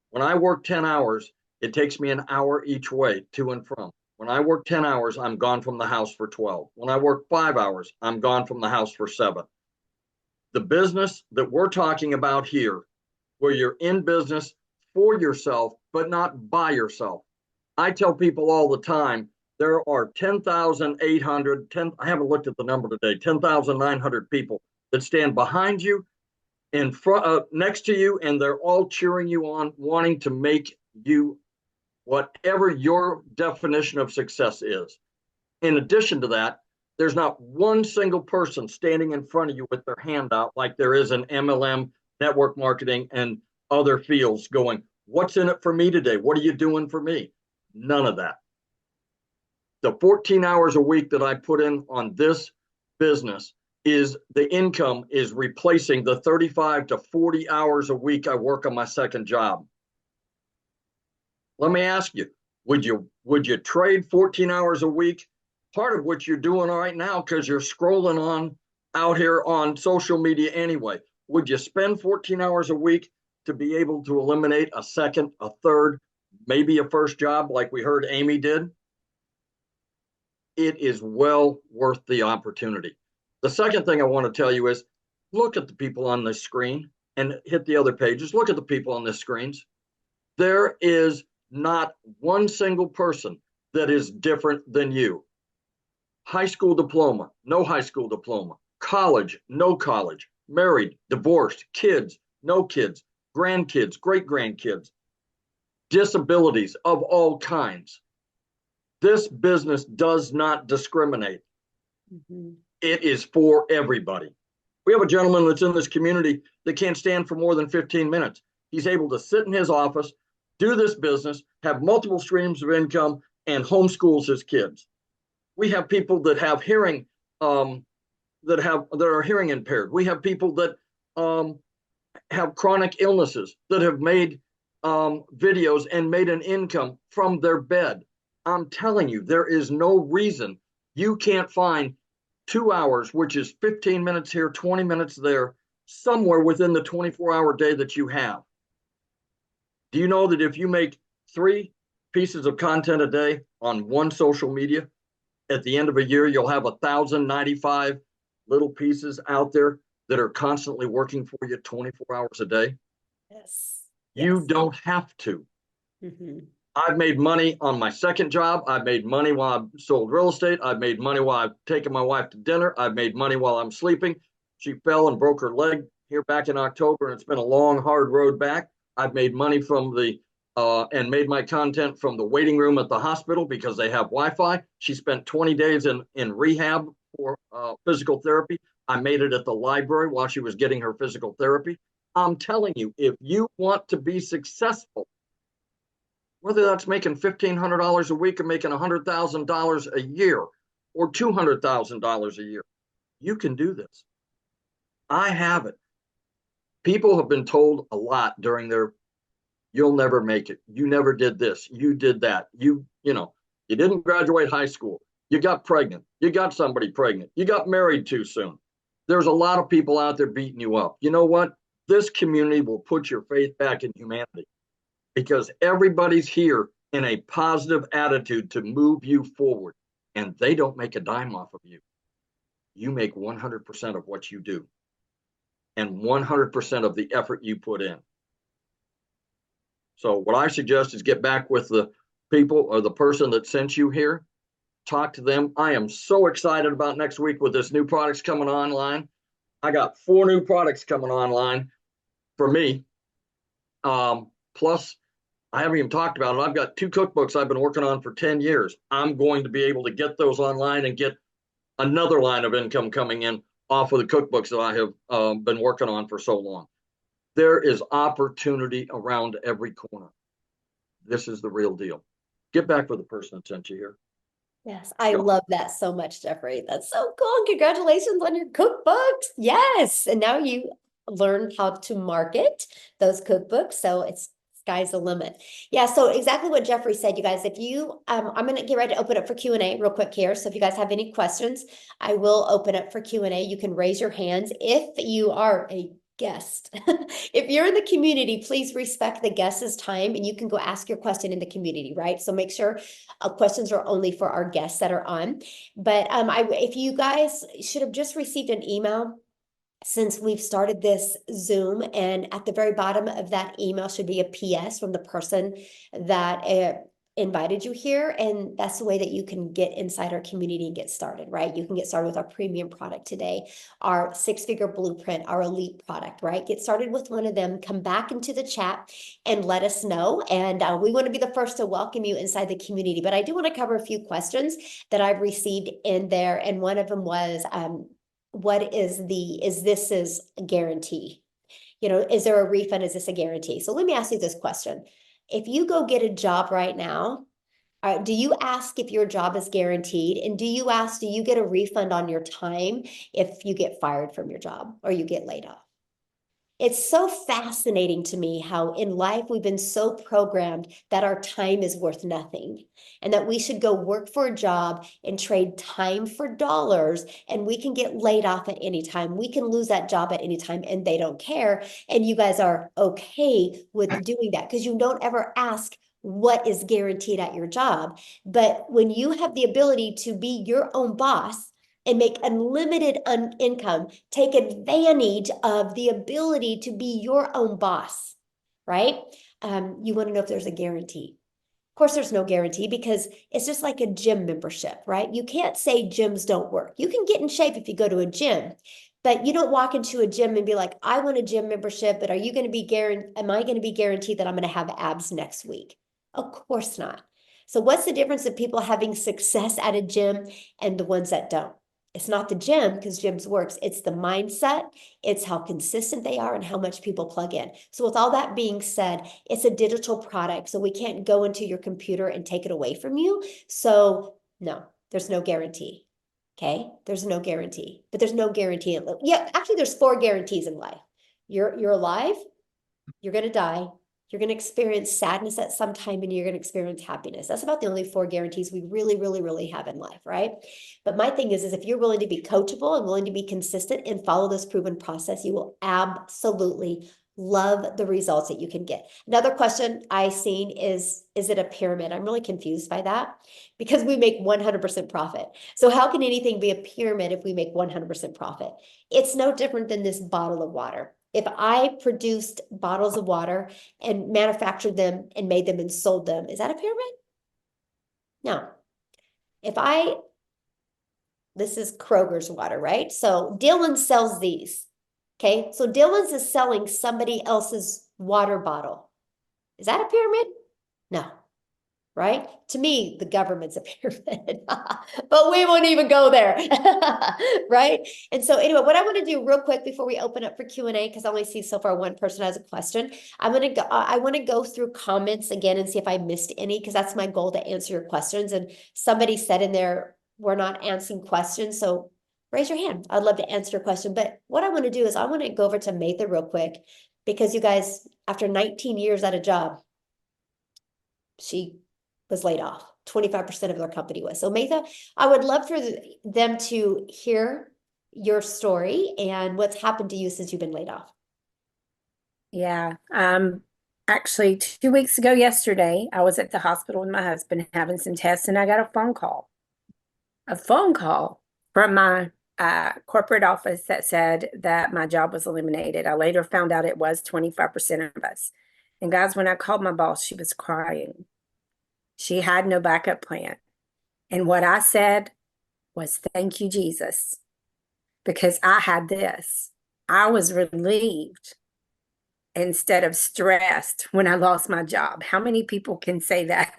When I work 10 hours, it takes me an hour each way to and from. When I work 10 hours, I'm gone from the house for 12. When I work 5 hours, I'm gone from the house for 7. The business that we're talking about here, where you're in business for yourself, but not by yourself. I tell people all the time, there are 10,800, I haven't looked at the number today, 10,900 people that stand behind you, in front, next to you, and they're all cheering you on, wanting to make you whatever your definition of success is. In addition to that, there's not one single person standing in front of you with their hand out like there is in MLM, network marketing, and other fields going, what's in it for me today? What are you doing for me? None of that. The 14 hours a week that I put in on this business is the income is replacing the 35 to 40 hours a week I work on my second job. Let me ask you, would you trade 14 hours a week? Part of what you're doing right now, because you're scrolling on out here on social media anyway. Would you spend 14 hours a week to be able to eliminate a second, a third, maybe a first job like we heard Amy did? It is well worth the opportunity. The second thing I want to tell you is look at the people on this screen and hit the other pages. Look at the people on the screens. There is not one single person that is different than you. High school diploma, no high school diploma, college, no college, married, divorced, kids, no kids, grandkids, great-grandkids, disabilities of all kinds. This business does not discriminate. Mm-hmm. It is for everybody. We have a gentleman that's in this community that can't stand for more than 15 minutes. He's able to sit in his office, do this business, have multiple streams of income, and homeschools his kids. We have people that have hearing, that are hearing impaired. We have people that have chronic illnesses that have made videos and made an income from their bed. I'm telling you, there is no reason you can't find 2 hours, which is 15 minutes here, 20 minutes there, somewhere within the 24-hour day that you have. Do you know that if you make 3 pieces of content a day on one social media, at the end of a year, you'll have 1,095 little pieces out there that are constantly working for you 24 hours a day? Yes. You don't have to. Mm-hmm. I've made money on my second job. I've made money while I've sold real estate. I've made money while I've taken my wife to dinner. I've made money while I'm sleeping. She fell and broke her leg here back in October, and it's been a long, hard road back. I've made money from and made my content from the waiting room at the hospital because they have Wi-Fi. She spent 20 days in rehab for physical therapy. I made it at the library while she was getting her physical therapy. I'm telling you, if you want to be successful, whether that's making $1,500 a week or making $100,000 a year or $200,000 a year, you can do this. I have it. People have been told a lot during their, you'll never make it. You never did this. You did that. You didn't graduate high school. You got pregnant. You got somebody pregnant. You got married too soon. There's a lot of people out there beating you up. You know what? This community will put your faith back in humanity, because everybody's here in a positive attitude to move you forward, and they don't make a dime off of you. You make 100% of what you do and 100% of the effort you put in. So what I suggest is get back with the people or the person that sent you here, talk to them. I am so excited about next week with this new products coming online. I got 4 new products coming online for me. Plus, I haven't even talked about it. I've got 2 cookbooks I've been working on for 10 years. I'm going to be able to get those online and get another line of income coming in off of the cookbooks that I have been working on for so long. There is opportunity around every corner. This is the real deal. Get back with the person that sent you here. Yes, I love that so much, Jeffrey. That's so cool. Congratulations on your cookbooks. Yes. And now you learned how to market those cookbooks. So it's sky's the limit. Yeah. So exactly what Jeffrey said, you guys, if you, I'm going to get ready to open up for Q&A real quick here. So if you guys have any questions, I will open up for Q&A. You can raise your hands. If you are a guest. If you're in the community, please respect the guest's time and you can go ask your question in the community, right? So make sure questions are only for our guests that are on. But if you guys should have just received an email since we've started this Zoom, and at the very bottom of that email should be a PS from the person that invited you here. And that's the way that you can get inside our community and get started, right? You can get started with our premium product today, our 6-figure blueprint, our elite product, right? Get started with one of them, come back into the chat and let us know. And we want to be the first to welcome you inside the community. But I do want to cover a few questions that I've received in there. And one of them was, what is this a guarantee? You know, is there a refund? Is this a guarantee? So let me ask you this question. If you go get a job right now, do you ask if your job is guaranteed? And do you get a refund on your time if you get fired from your job or you get laid off? It's so fascinating to me how in life we've been so programmed that our time is worth nothing and that we should go work for a job and trade time for dollars, and we can get laid off at any time. We can lose that job at any time and they don't care. And you guys are okay with doing that because you don't ever ask what is guaranteed at your job. But when you have the ability to be your own boss and make unlimited income, take advantage of the ability to be your own boss, right? You want to know if there's a guarantee. Of course, there's no guarantee because it's just like a gym membership, right? You can't say gyms don't work. You can get in shape if you go to a gym, but you don't walk into a gym and be like, I want a gym membership, but am I going to be guaranteed that I'm going to have abs next week? Of course not. So what's the difference of people having success at a gym and the ones that don't? It's not the gym, because gyms works. It's the mindset. It's how consistent they are and how much people plug in. So with all that being said, it's a digital product. So we can't go into your computer and take it away from you. So no, there's no guarantee. Okay. There's no guarantee, but there's no guarantee. Yeah. Actually, there's 4 guarantees in life. You're alive. You're going to die. You're going to experience sadness at some time, and you're going to experience happiness. That's about the only 4 guarantees we really, really, really have in life, right? But my thing is if you're willing to be coachable and willing to be consistent and follow this proven process, you will absolutely love the results that you can get. Another question I've seen is it a pyramid? I'm really confused by that because we make 100% profit. So how can anything be a pyramid if we make 100% profit? It's no different than this bottle of water. If I produced bottles of water and manufactured them and made them and sold them, is that a pyramid? No. This is Kroger's water, right? So Dylan sells these. Okay. So Dylan's is selling somebody else's water bottle. Is that a pyramid? No. Right? To me, the government's a pyramid, but we won't even go there, right? And so anyway, what I want to do real quick before we open up for Q&A, because I only see so far one person has a question, I want to go through comments again and see if I missed any, because that's my goal, to answer your questions. And somebody said in there, we're not answering questions, so raise your hand. I'd love to answer your question. But what I want to do is I want to go over to Matha real quick, because you guys, after 19 years at a job, she was laid off. 25% of their company was. So Matha, I would love for them to hear your story and what's happened to you since you've been laid off. Yeah. Actually 2 weeks ago yesterday, I was at the hospital with my husband having some tests, and I got a phone call from my corporate office that said that my job was eliminated. I later found out it was 25% of us. And guys, when I called my boss, she was crying. She had no backup plan. And what I said was, thank you, Jesus, because I had this. I was relieved instead of stressed when I lost my job. How many people can say that?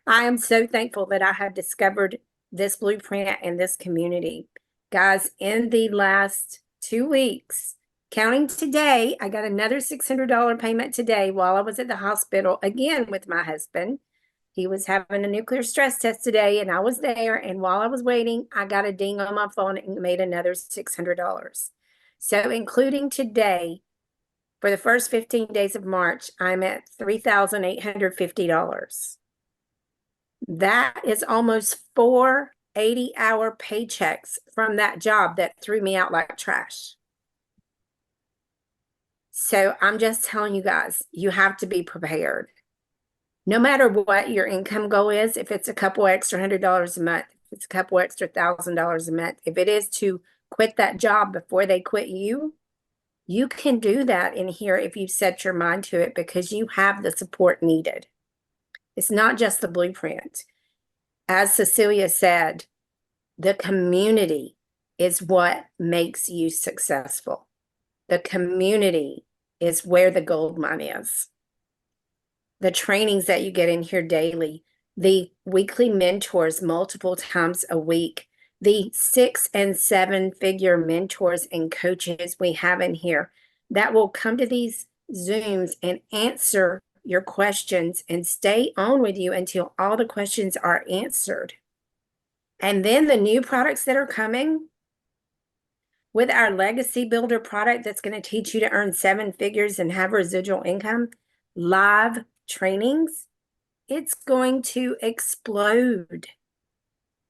I am so thankful that I have discovered this blueprint and this community. Guys, in the last 2 weeks, counting today, I got another $600 payment today while I was at the hospital again with my husband. He was having a nuclear stress test today, and I was there. And while I was waiting, I got a ding on my phone and made another $600. So including today, for the first 15 days of March, I'm at $3,850. That is almost 4 80-hour paychecks from that job that threw me out like trash. So I'm just telling you guys, you have to be prepared. No matter what your income goal is, if it's a couple extra $100 a month, if it's a couple extra $1,000 a month, if it is to quit that job before they quit you, you can do that in here if you set your mind to it because you have the support needed. It's not just the blueprint. As Cecilia said, the community is what makes you successful. The community is where the gold mine is. The trainings that you get in here daily, the weekly mentors multiple times a week, the 6 and 7 figure mentors and coaches we have in here that will come to these Zooms and answer your questions and stay on with you until all the questions are answered. And then the new products that are coming with our legacy builder product that's going to teach you to earn 7 figures and have residual income, live trainings, it's going to explode.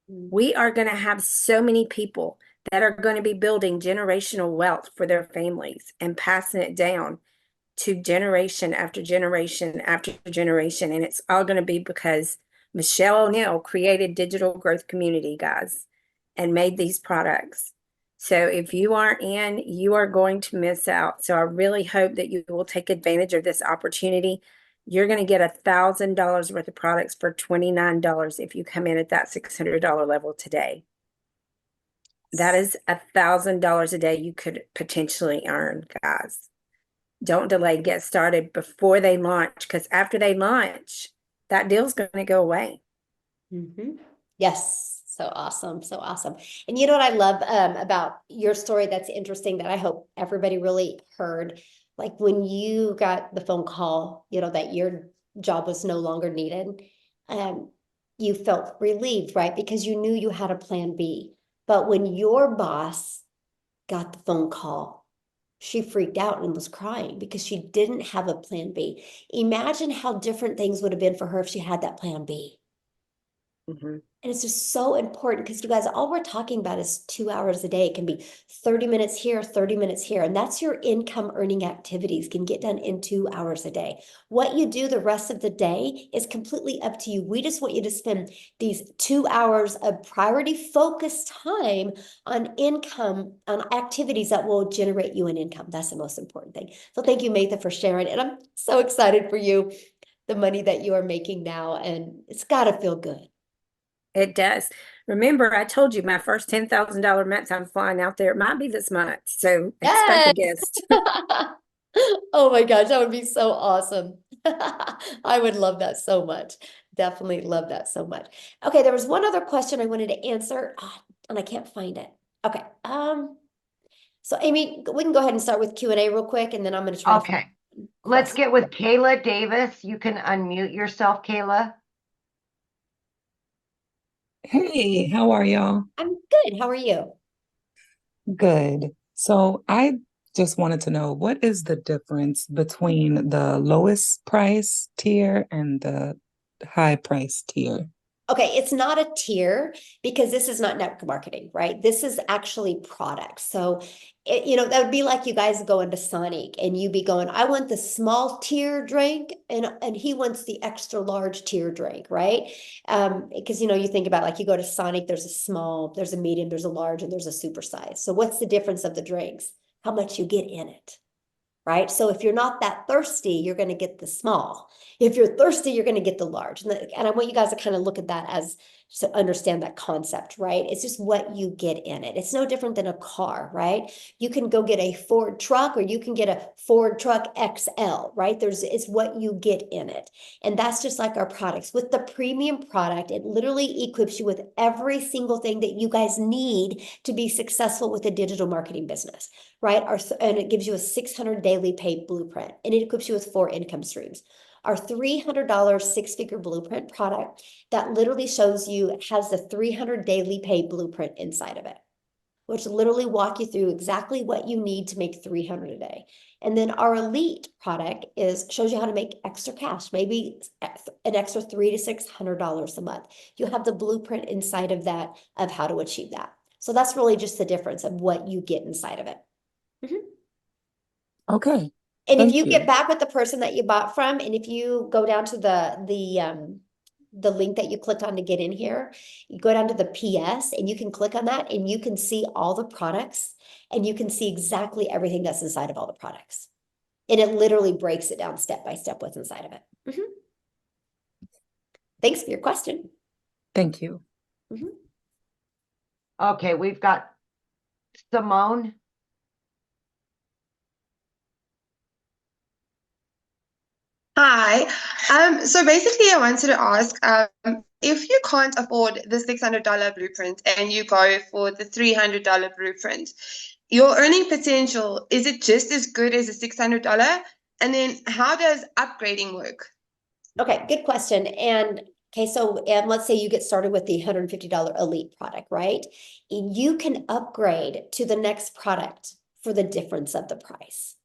We are going to have so many people that are going to be building generational wealth for their families and passing it down to generation after generation after generation. And it's all going to be because Michelle O'Neill created Digital Growth Community, guys, and made these products. So if you aren't in, you are going to miss out. So I really hope that you will take advantage of this opportunity. You're going to get $1,000 worth of products for $29 if you come in at that $600 level today. That is $1,000 a day you could potentially earn, guys. Don't delay, get started before they launch, because after they launch, that deal's going to go away. Yes. So awesome. So awesome. And you know what I love about your story that's interesting that I hope everybody really heard, like when you got the phone call, you know, that your job was no longer needed, you felt relieved, right? Because you knew you had a plan B. But when your boss got the phone call, she freaked out and was crying because she didn't have a plan B. Imagine how different things would have been for her if she had that plan B. And it's just so important because you guys, all we're talking about is 2 hours a day. It can be 30 minutes here, 30 minutes here. And that's your income earning activities can get done in 2 hours a day. What you do the rest of the day is completely up to you. We just want you to spend these 2 hours of priority focused time on income, on activities that will generate you an income. That's the most important thing. So thank you, Matha, for sharing. And I'm so excited for you, the money that you are making now. And it's got to feel good. It does. Remember, I told you my first $10,000 month I'm flying out there. It might be this month. So expect a guest. Oh my gosh, that would be so awesome. I would love that so much. Definitely love that so much. Okay, there was one other question I wanted to answer, and I can't find it. Okay. So Amy, we can go ahead and start with Q&A real quick, and then I'm going to try Okay. Let's get with Kayla Davis. You can unmute yourself, Kayla. Hey, how are y'all? I'm good. How are you? Good. So I just wanted to know, what is the difference between the lowest price tier and the high price tier? Okay, it's not a tier because this is not network marketing, right? This is actually product. So, you know, that would be like you guys going to Sonic and you be going, I want the small tier drink and he wants the extra large tier drink, right? Because, you know, you think about like you go to Sonic, there's a small, there's a medium, there's a large, and there's a super size. So what's the difference of the drinks? How much you get in it, right? So if you're not that thirsty, you're going to get the small. If you're thirsty, you're going to get the large. And I want you guys to kind of look at that as to understand that concept, right? It's just what you get in it. It's no different than a car, right? You can go get a Ford truck or you can get a Ford truck XL, right? It's what you get in it. And that's just like our products. With the premium product, it literally equips you with every single thing that you guys need to be successful with a digital marketing business, right? And it gives you a 600 daily pay blueprint and it equips you with 4 income streams. Our $300 6-figure blueprint product that literally shows you has the 300 daily pay blueprint inside of it, which literally walk you through exactly what you need to make 300 a day. And then our elite product shows you how to make extra cash, maybe an extra $300 to $600 a month. You have the blueprint inside of that of how to achieve that. So that's really just the difference of what you get inside of it. Okay. And if Thank you you. get back with the person that you bought from, and if you go down to the link that you clicked on to get in here, you go down to the PS and you can click on that and you can see all the products and you can see exactly everything that's inside of all the products. And it literally breaks it down step by step what's inside of it. Mhm. Thanks for your question. Thank you. Mhm. Okay, we've got Simone. Hi. So basically, I wanted to ask, if you can't afford the $600 blueprint and you go for the $300 blueprint, your earning potential, is it just as good as the $600? And then how does upgrading work? Okay, good question. And okay, so and let's say you get started with the $150 elite product, right? You can upgrade to the next product for the difference of the price.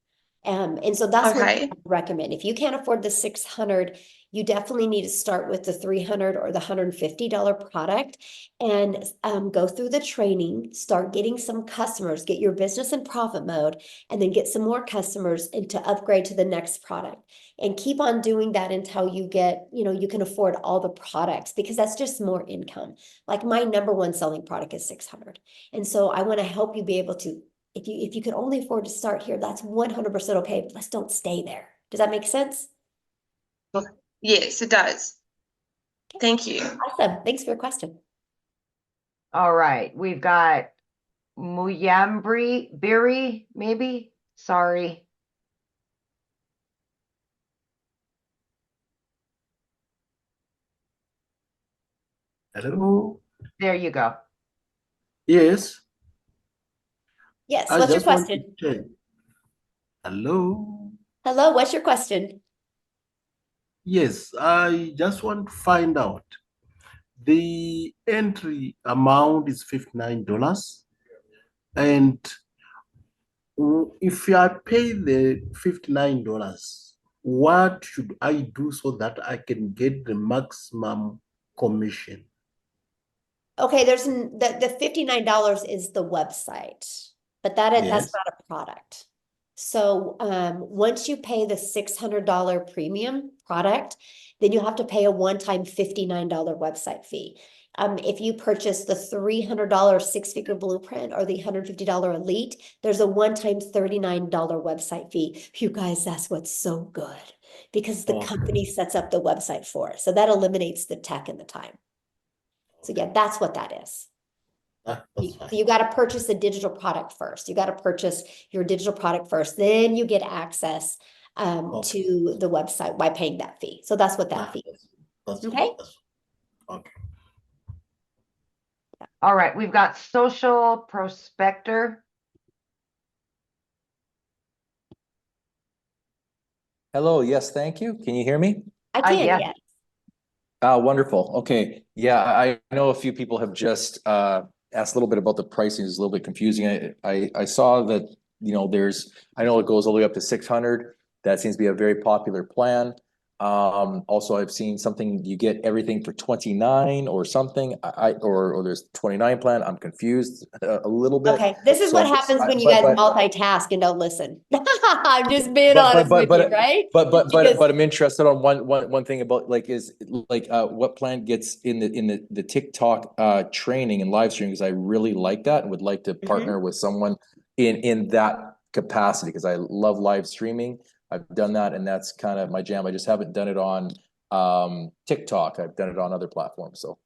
And so that's what I Okay. recommend. If you can't afford the 600, you definitely need to start with the 300 or the $150 product and go through the training, start getting some customers, get your business in profit mode, and then get some more customers and to upgrade to the next product. And keep on doing that until you get, you can afford all the products because that's just more income. Like my number one selling product is 600. And so I want to help you be able to if you can only afford to start here, that's 100% okay, but let's don't stay there. Does that make sense? Yes, it does. Thank you. Awesome. Thanks for your question. All right, we've got Muyambri Biri, maybe? Sorry. Hello. There you go. Yes, Yes, I what's your just want to question? check. Hello. Hello, what's your question? Yes, I just want to find out. The entry amount is $59, and if I pay the $59, what should I do so that I can get the maximum commission? Okay, the $59 is the website, but that's Yes. not a product. So once you pay the $600 premium product, then you have to pay a one-time $59 website fee. If you purchase the $300 six-figure blueprint or the $150 elite, there's a one-time $39 website fee. You guys, that's what's so good because the company sets up the website for it. So that eliminates the tech and the time. So yeah, that's what that is. That's So fine. you got to purchase the digital product first. You got to purchase your digital product first. Then you get access to the website by paying that fee. So that's what that fee is. That's Okay. okay. All right, we've got Social Prospector. Hello, yes, thank you. Can you hear me? I can, yes. yes. Wonderful. Okay. Yeah, I know a few people have just asked a little bit about the pricing. It's a little bit confusing. I saw that, I know it goes all the way up to 600. That seems to be a very popular plan. Also, I've seen something, you get everything for 29 or something, or there's 29 plan. I'm confused a little bit. Okay, this is So what I'm just- happens when you but- guys but- multitask and don't listen. I'm just being But- honest but- with you, right? Because- But I'm interested on one thing about what plan gets in the TikTok training and live streaming, because I really like that and would like to partner with someone in that capacity, because I love live streaming. I've done that and that's kind of my jam. I just haven't done it on TikTok. I've done it on other platforms. So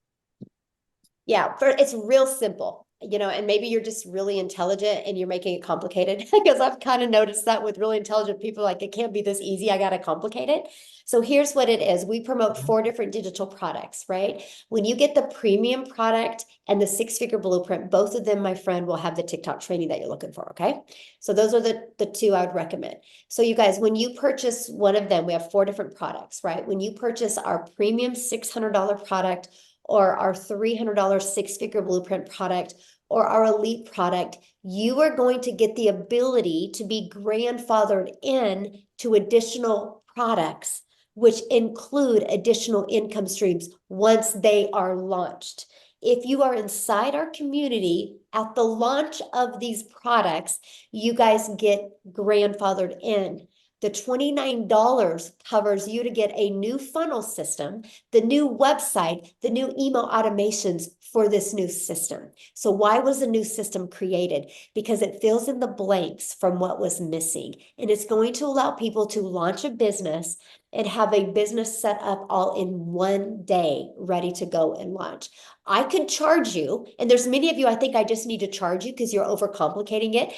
Yeah, it's real simple, and maybe you're just really intelligent and you're making it complicated because I've kind of noticed that with really intelligent people, like it can't be this easy. I got to complicate it. So here's what it is. We promote 4 different digital products, right? When you get the premium product and the six-figure blueprint, both of them, my friend, will have the TikTok training that you're looking for, okay? So those are the 2 I would recommend. So you guys, when you purchase one of them, we have 4 different products, right? When you purchase our premium $600 product, or our $300 six-figure blueprint product, or our elite product, you are going to get the ability to be grandfathered in to additional products, which include additional income streams once they are launched. If you are inside our community at the launch of these products, you guys get grandfathered in. The $29 covers you to get a new funnel system, the new website, the new email automations for this new system. So why was a new system created? Because it fills in the blanks from what was missing. And it's going to allow people to launch a business and have a business set up all in one day, ready to go and launch. I could charge you, and there's many of you, I think I just need to charge you because you're overcomplicating it.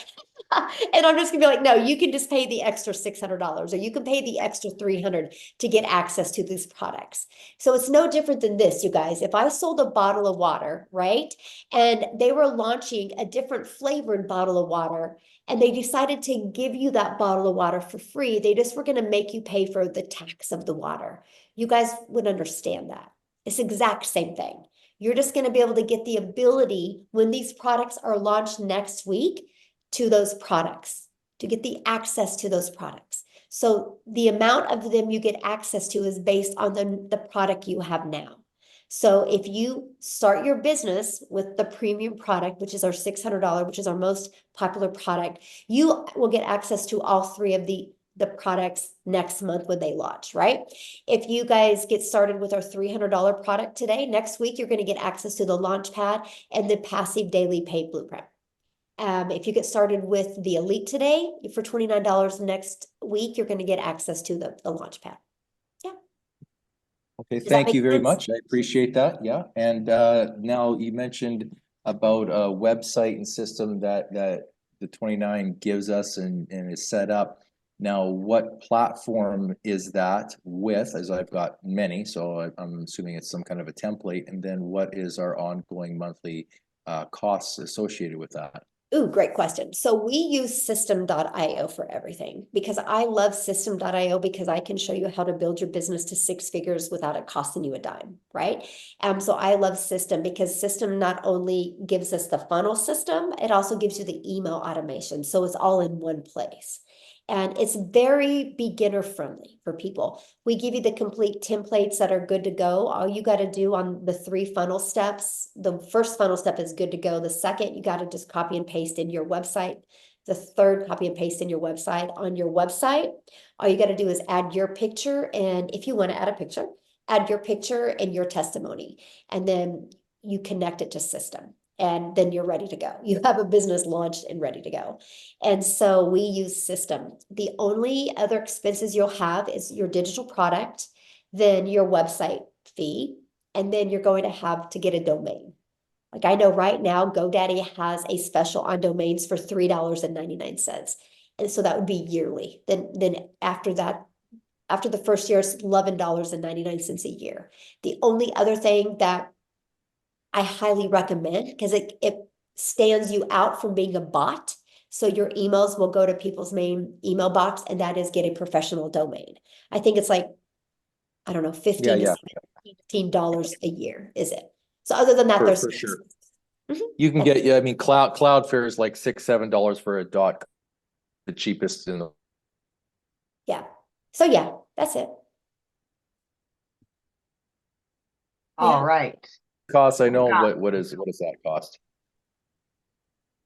And I'm just gonna be like, no, you can just pay the extra $600 or you can pay the extra $300 to get access to these products. So it's no different than this, you guys. If I sold a bottle of water, right? And they were launching a different flavored bottle of water and they decided to give you that bottle of water for free, they just were gonna make you pay for the tax of the water. You guys would understand that. It's the exact same thing. You're just gonna be able to get the ability when these products are launched next week to those products, to get the access to those products. So the amount of them you get access to is based on the product you have now. So if you start your business with the premium product, which is our $600, which is our most popular product, you will get access to all three of the products next month when they launch, right? If you guys get started with our $300 product today, next week, you're going to get access to the launch pad and the passive daily paid blueprint. If you get started with the Elite today, for $29 next week, you're going to get access to the launch pad. Yeah. Okay, Does that thank make you very sense? much. I appreciate that. Yeah. And now you mentioned about a website and system that the 29 gives us and is set up. Now, what platform is that with? As I've got many, so I'm assuming it's some kind of a template. And then what is our ongoing monthly costs associated with that? Ooh, great question. So we use system.io for everything because I love system.io because I can show you how to build your business to 6 figures without it costing you a dime, right? So I love system because system not only gives us the funnel system, it also gives you the email automation. So it's all in one place. And it's very beginner friendly for people. We give you the complete templates that are good to go. All you got to do on the 3 funnel steps, the first funnel step is good to go. The second, you got to just copy and paste in your website. The third, copy and paste in your website. On your website, all you got to do is add your picture. And if you want to add a picture, add your picture and your testimony. And then you connect it to system. And then you're ready to go. You have a business launched and ready to go. And so we use system. The only other expenses you'll have is your digital product, then your website fee, and then you're going to have to get a domain. Like I know right now, GoDaddy has a special on domains for $3.99. And so that would be yearly. Then after that, after the first year, it's $11.99 a year. The only other thing that I highly recommend, because it stands you out from being a bot. So your emails will go to people's main email box, and that is get a professional domain. I think it's like, I don't know, $15 to $17 a year, is it? So other than that, there's For sure. Mhm. You can get, yeah, I mean, Cloudflare is like $6-7 for a dot, the cheapest in the. Yeah. So yeah, that's it. All Yeah. right. Cost, I know, Yeah. what does that cost?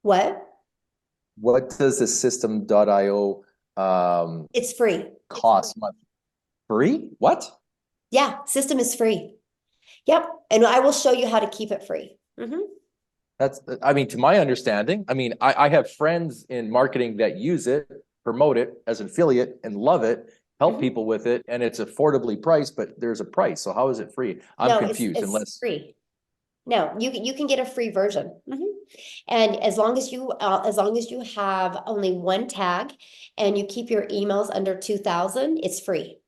What? What does the system.io It's free. cost month? Free? What? Yeah, system is free. Yep. And I will show you how to keep it free. Mhm. That's, I mean, to my understanding, I mean, I have friends in marketing that use it, promote it as an affiliate and love it, help Mhm. people with it, and it's affordably priced, but there's a price. So how is it free? I'm No, confused it's unless. free. No, you can get a free version. And as long as you have only one tag and you keep your emails under 2,000, it's free.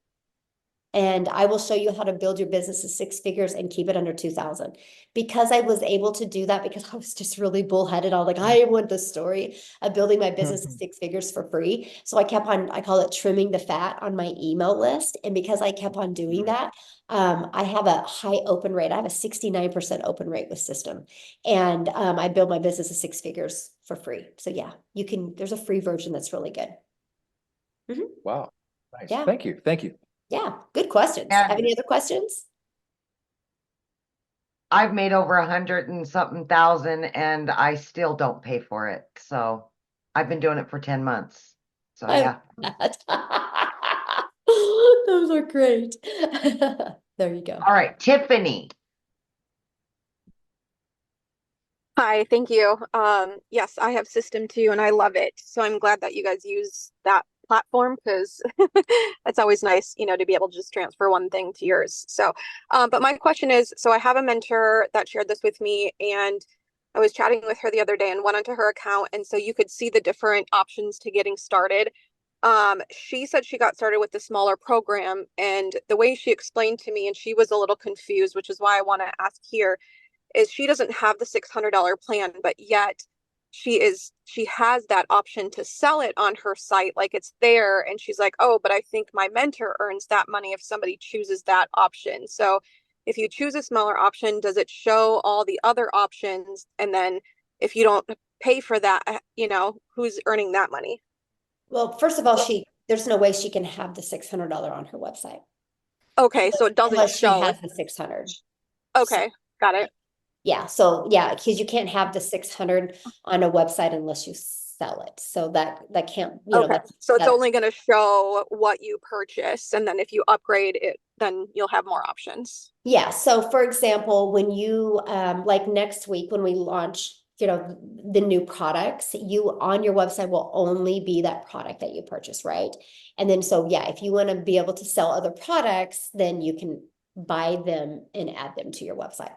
And I will show you how to build your business to 6 figures and keep it under 2,000. Because I was able to do that because I was just really bullheaded. I was like, I want the story of building my business to 6 figures for free. So I call it trimming the fat on my email list. And because I kept on doing that, I have a high open rate. I have a 69% open rate with system. And I build my business to 6 figures for free. So yeah, there's a free version that's really good. Wow. Nice. Yeah. Thank you. Thank you. Yeah, good questions. And Have any other questions? I've made over 100 and something thousand and I still don't pay for it. So I've been doing it for 10 months. So yeah. Those are great. There you go. All right, Tiffany. Hi, thank you. Yes, I have System 2 and I love it. So I'm glad that you guys use that platform because it's always nice, to be able to just transfer one thing to yours. So, but my question is, so I have a mentor that shared this with me and I was chatting with her the other day and went onto her account. And so you could see the different options to getting started. She said she got started with the smaller program and the way she explained to me, and she was a little confused, which is why I want to ask here is she doesn't have the $600 plan, but yet she has that option to sell it on her site, like it's there. And she's like, oh, but I think my mentor earns that money if somebody chooses that option. So if you choose a smaller option, does it show all the other options? And then if you don't pay for that, who's earning that money? Well, first of all, there's no way she can have the $600 on her website. Okay, so it doesn't Unless she show has it. the 600. Okay, got it. Yeah, so yeah, because you can't have the 600 on a website unless you sell it. So that can't, Okay, so it's only going to show what you purchase, and then if you upgrade it, then you'll have more options. Yeah, so for example, when you like next week when we launch, the new products, you on your website will only be that product that you purchase, right? And then so yeah, if you want to be able to sell other products, then you can buy them and add them to your website.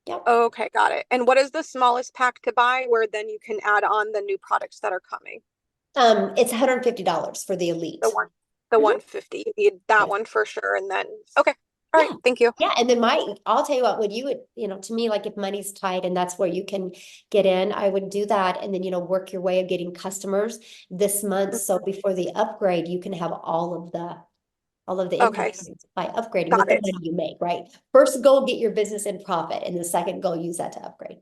Yep. Okay, got it. And what is the smallest pack to buy where then you can add on the new products that are coming? It's $150 for the Elite. The 150. You need that one for sure. And then, okay. All right. Thank you. Yeah. And then I'll tell you what, would you would, to me, like if money's tight and that's where you can get in, I would do that. And then, work your way of getting customers this month. So before the upgrade, you can have all of the Okay. income by upgrading with the money you make, right? First goal, get your business in profit. And the second goal, use that to upgrade.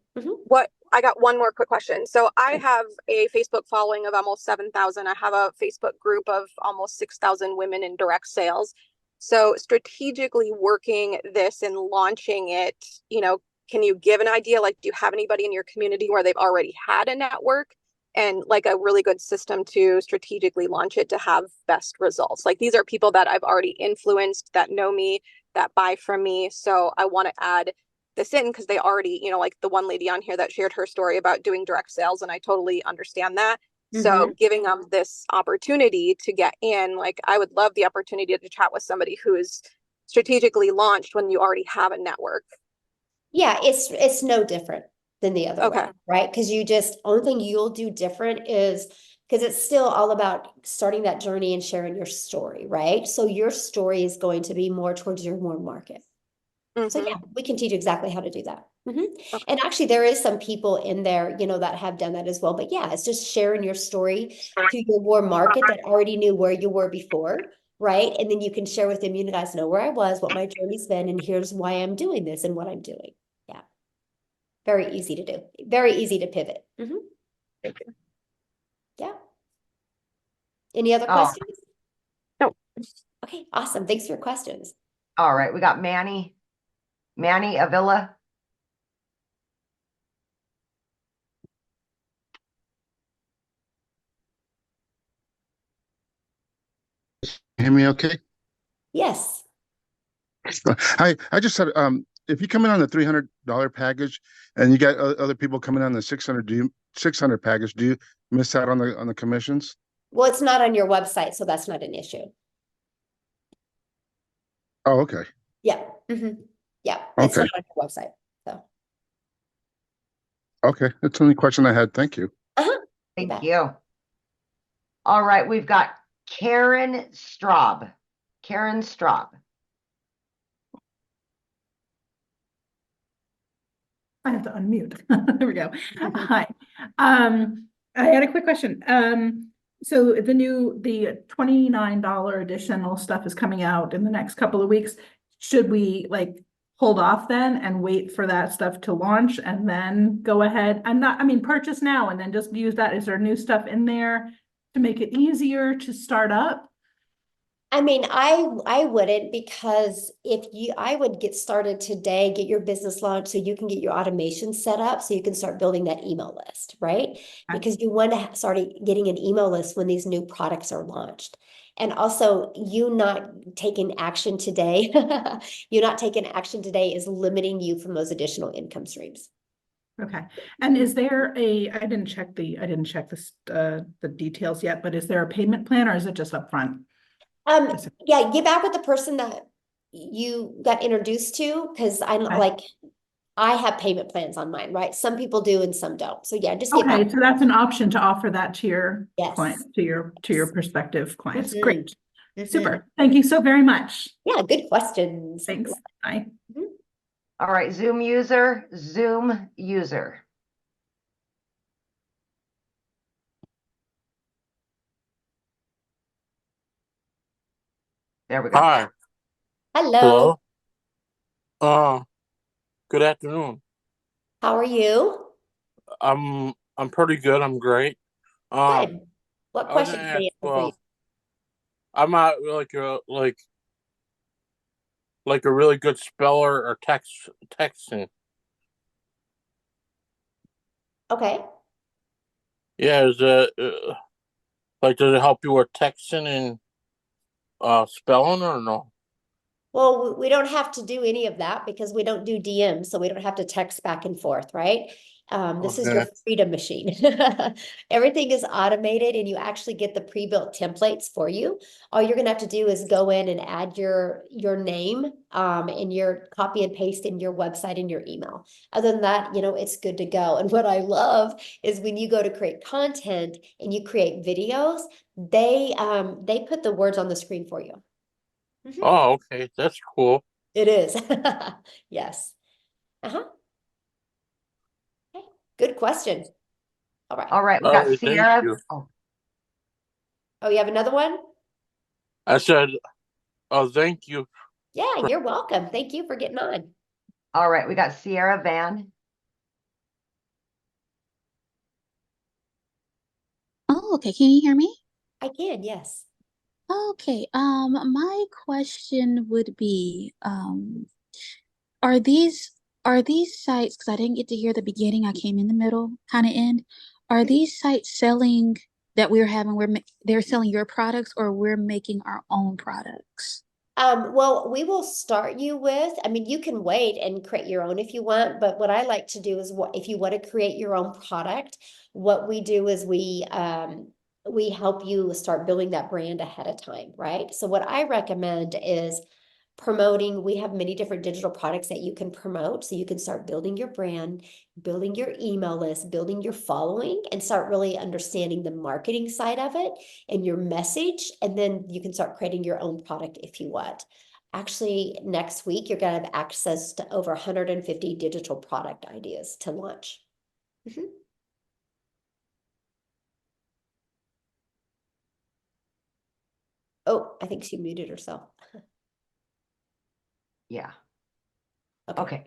I got one more quick question. So I have a Facebook following of almost 7,000. I have a Facebook group of almost 6,000 women in direct sales. So strategically working this and launching it, can you give an idea? Like, do you have anybody in your community where they've already had a network and like a really good system to strategically launch it to have best results? Like, these are people that I've already influenced, that know me, that buy from me. So I want to add this in because they already, like the one lady on here that shared her story about doing direct sales, and I totally understand that. So giving them this opportunity to get in, like I would love the opportunity to chat with somebody who is strategically launched when you already have a network. Yeah, it's no different than the other way, right? Because only thing you'll do different is because it's still all about starting that journey and sharing your story, right? So your story is going to be more towards your warm market. So yeah, we can teach exactly how to do that. And actually there is some people in there, that have done that as well. But yeah, it's just sharing your story to your warm market that already knew where you were before, right? And then you can share with them, you guys know where I was, what my journey's been, and here's why I'm doing this and what I'm doing. Yeah. Very easy to do. Very easy to pivot. Thank you. Yeah. Any other questions? No. Okay, awesome. Thanks for your questions. All right, we got Manny Avila. Hear me okay? Yes. I just said if you come in on the $300 package and you got other people coming on the 600 package, do you miss out on the commissions? Well, it's not on your website, so that's not an issue. Oh, okay. Yeah. Yeah. It's not on your website. So. Okay. That's the only question I had. Thank you. Thank you. All right. We've got Karen Straub. Karen Straub. I have to unmute. There we go. Hi. I had a quick question. So the $29 additional stuff is coming out in the next couple of weeks. Should we hold off then and wait for that stuff to launch and then go ahead? Purchase now and then just use that. Is there new stuff in there to make it easier to start up? I mean, I wouldn't, because I would get started today, get your business launched so you can get your automation set up so you can start building that email list, right? Because you want to start getting an email list when these new products are launched. And also, you not taking action today, you not taking action today is limiting you from those additional income streams. Okay. And is there I didn't check the details yet, but is there a payment plan or is it just upfront? Yeah, get back with the person that you got introduced to, because I have payment plans on mine, right? Some people do and some don't. So yeah, just get Okay, back. so that's an option to offer that to your Yes. client, to your prospective clients. Mhm. Great. Mhm. Super. Thank you so very much. Yeah, good questions. Thanks. Bye. All right, Zoom user. There we go. Hi. Hello. Good afternoon. How are you? I'm pretty good. I'm great. Good. What I was question gonna can I ask, answer for you? I'm not like a really good speller or texting. Okay. Yeah, is it does it help you with texting and spelling or no? Well, we don't have to do any of that because we don't do DMs, so we don't have to text back and forth, right? This is your Okay. freedom machine. Everything is automated and you actually get the pre-built templates for you. All you're gonna have to do is go in and add your name and your copy and paste in your website and your email. Other than that, it's good to go. And what I love is when you go to create content and you create videos, they put the words on the screen for you. Oh, okay. That's cool. It is. Yes. Uh-huh. Okay. Good question. All right. All right, we got Thank Sierra. you. Oh, you have another one? I said, oh, thank you. Yeah, you're welcome. Thank you for getting on. All right, we got Sierra Van. Oh, okay. Can you hear me? I can, yes. Okay. My question would be, are these sites, because I didn't get to hear the beginning, I came in the middle, kind of end. Are these sites selling that we're having, they're selling your products or we're making our own products? Well, we will start you with, I mean, you can wait and create your own if you want, but what I like to do is if you want to create your own product, what we do is we help you start building that brand ahead of time, right? So what I recommend is promoting. We have many different digital products that you can promote. So you can start building your brand, building your email list, building your following, and start really understanding the marketing side of it and your message. And then you can start creating your own product if you want. Actually, next week, you're going to have access to over 150 digital product ideas to launch. Oh, I think she muted herself. Yeah. Okay.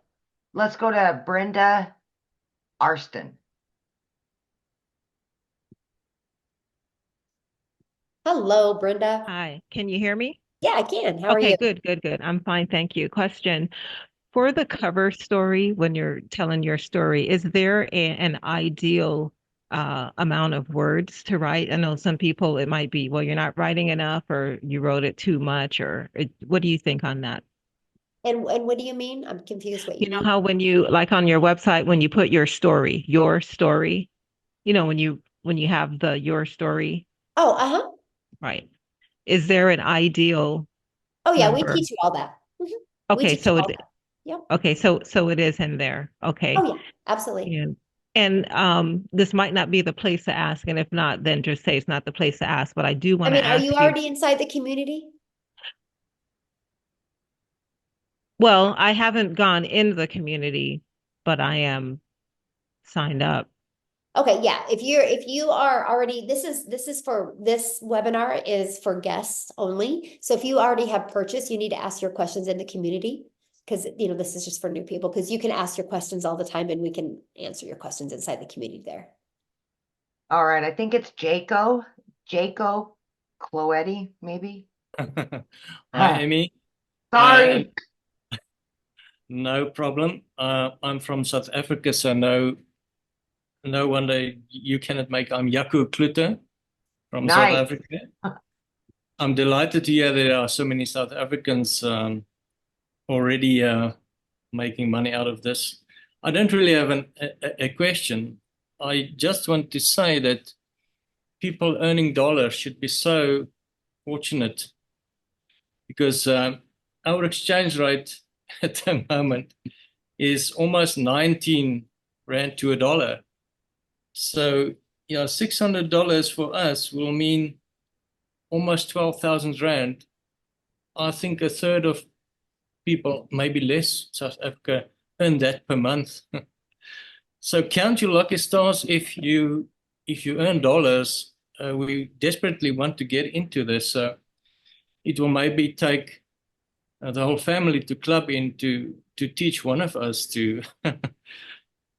Let's go to Brenda Arston. Hello, Brenda. Hi, can you hear me? Yeah, I can. How are Okay, you? good. I'm fine, thank you. Question. For the cover story, when you're telling your story, is there an ideal amount of words to write? I know some people, it might be, well, you're not writing enough or you wrote it too much, or what do you think on that? And what do you mean? I'm confused what you You know mean. how when you, like on your website, when you put your story, when you have the your story, Oh, uh-huh. right? Is there an ideal Oh yeah, we number? teach you all that. We Okay, teach you so all it, that. Yep. okay, so it is in there. Okay. Oh yeah, absolutely. And this might not be the place to ask, and if not, then just say it's not the place to ask. But I do I want to mean, are you ask you. already inside the community? Well, I haven't gone into the community, but I am signed up. Okay, yeah. If you are already, this is for this webinar is for guests only. So if you already have purchased, you need to ask your questions in the community because this is just for new people because you can ask your questions all the time and we can answer your questions inside the community there. All right, I think it's Jaco Cloetti, maybe. Hi, Huh. Amy. Sorry. No problem. I'm from South Africa, so no wonder you cannot make. I'm Jaco Klute from South Nice. Africa. I'm delighted to hear there are so many South Africans already making money out of this. I don't really have a question. I just want to say that people earning dollars should be so fortunate because our exchange rate at the moment is almost 19 rand to a dollar. So, yeah, $600 for us will mean almost 12,000 rand. I think a third of people, maybe less, South Africa, earn that per month. So count your lucky stars if you earn dollars. We desperately want to get into this. It will maybe take the whole family to club in to teach one of us to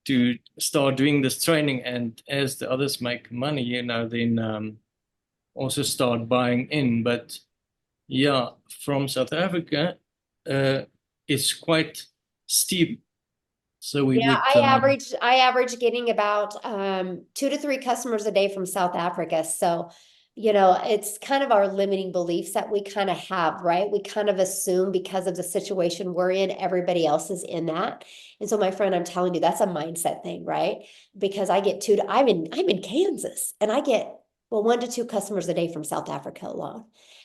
to start doing this training, and as the others make money, then also start buying in. But yeah, from South Africa, it's quite steep. So we Yeah, would I average getting about 2 to 3 customers a day from South Africa. So, it's kind of our limiting beliefs that we kind of have, right? We kind of assume because of the situation we're in, everybody else is in that. And so, my friend, I'm telling you, that's a mindset thing, right? Because I'm in Kansas and I get 1 to 2 customers a day from South Africa alone.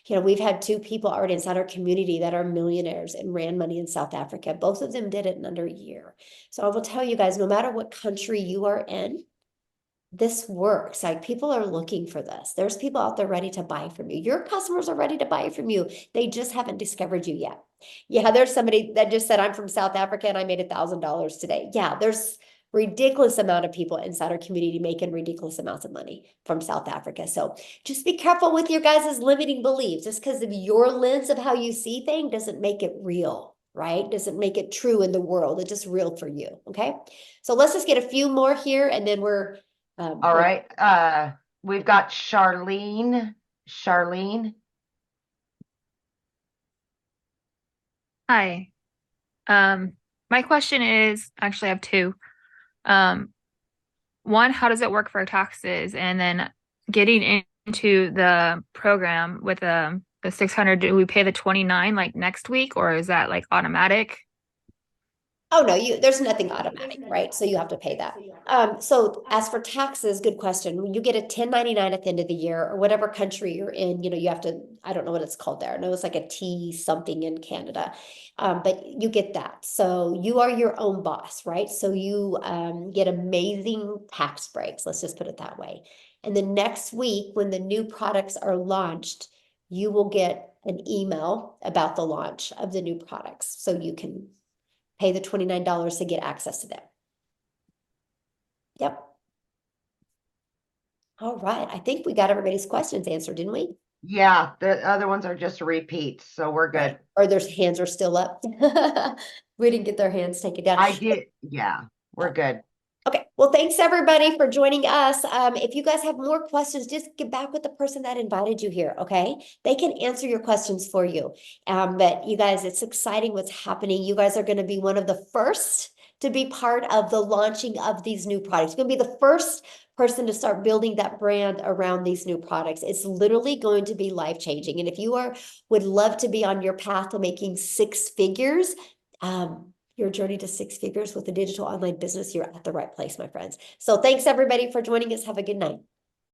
We've had 2 people already inside our community that are millionaires and ran money in South Africa. Both of them did it in under a year. So I will tell you guys, no matter what country you are in, this works. Like, people are looking for this. There's people out there ready to buy from you. Your customers are ready to buy from you. They just haven't discovered you yet. Yeah, there's somebody that just said, I'm from South Africa and I made $1,000 today. Yeah, there's ridiculous amount of people inside our community making ridiculous amounts of money from South Africa. So just be careful with your guys' limiting beliefs. Just because of your lens of how you see things doesn't make it real, right? Doesn't make it true in the world. It's just real for you. Okay. So let's just get a few more here and then we're all right. We've got Charlene. Charlene. Hi. My question is, actually I have 2. One, how does it work for taxes? And then getting into the program with the 600, do we pay the 29 like next week, or is that like automatic? Oh, no, there's nothing automatic, right? So you have to pay that. So as for taxes, good question. You get a 1099 at the end of the year, or whatever country you're in, you have to, I don't know what it's called there. I know it's like a T something in Canada. But you get that. So you are your own boss, right? So you get amazing tax breaks. Let's just put it that way. And the next week, when the new products are launched, you will get an email about the launch of the new products. So you can pay the $29 to get access to them. Yep. All right. I think we got everybody's questions answered, didn't we? Yeah, the other ones are just repeats, so we're good. Or their hands are still up. We didn't get their hands taken down. I did. Yeah, we're good. Okay. Well, thanks everybody for joining us. If you guys have more questions, just get back with the person that invited you here. Okay. They can answer your questions for you. But you guys, it's exciting what's happening. You guys are going to be one of the first to be part of the launching of these new products. You're going to be the first person to start building that brand around these new products. It's literally going to be life-changing. And if you would love to be on your path to making 6 figures, your journey to 6 figures with a digital online business, you're at the right place, my friends. So thanks everybody for joining us. Have a good night.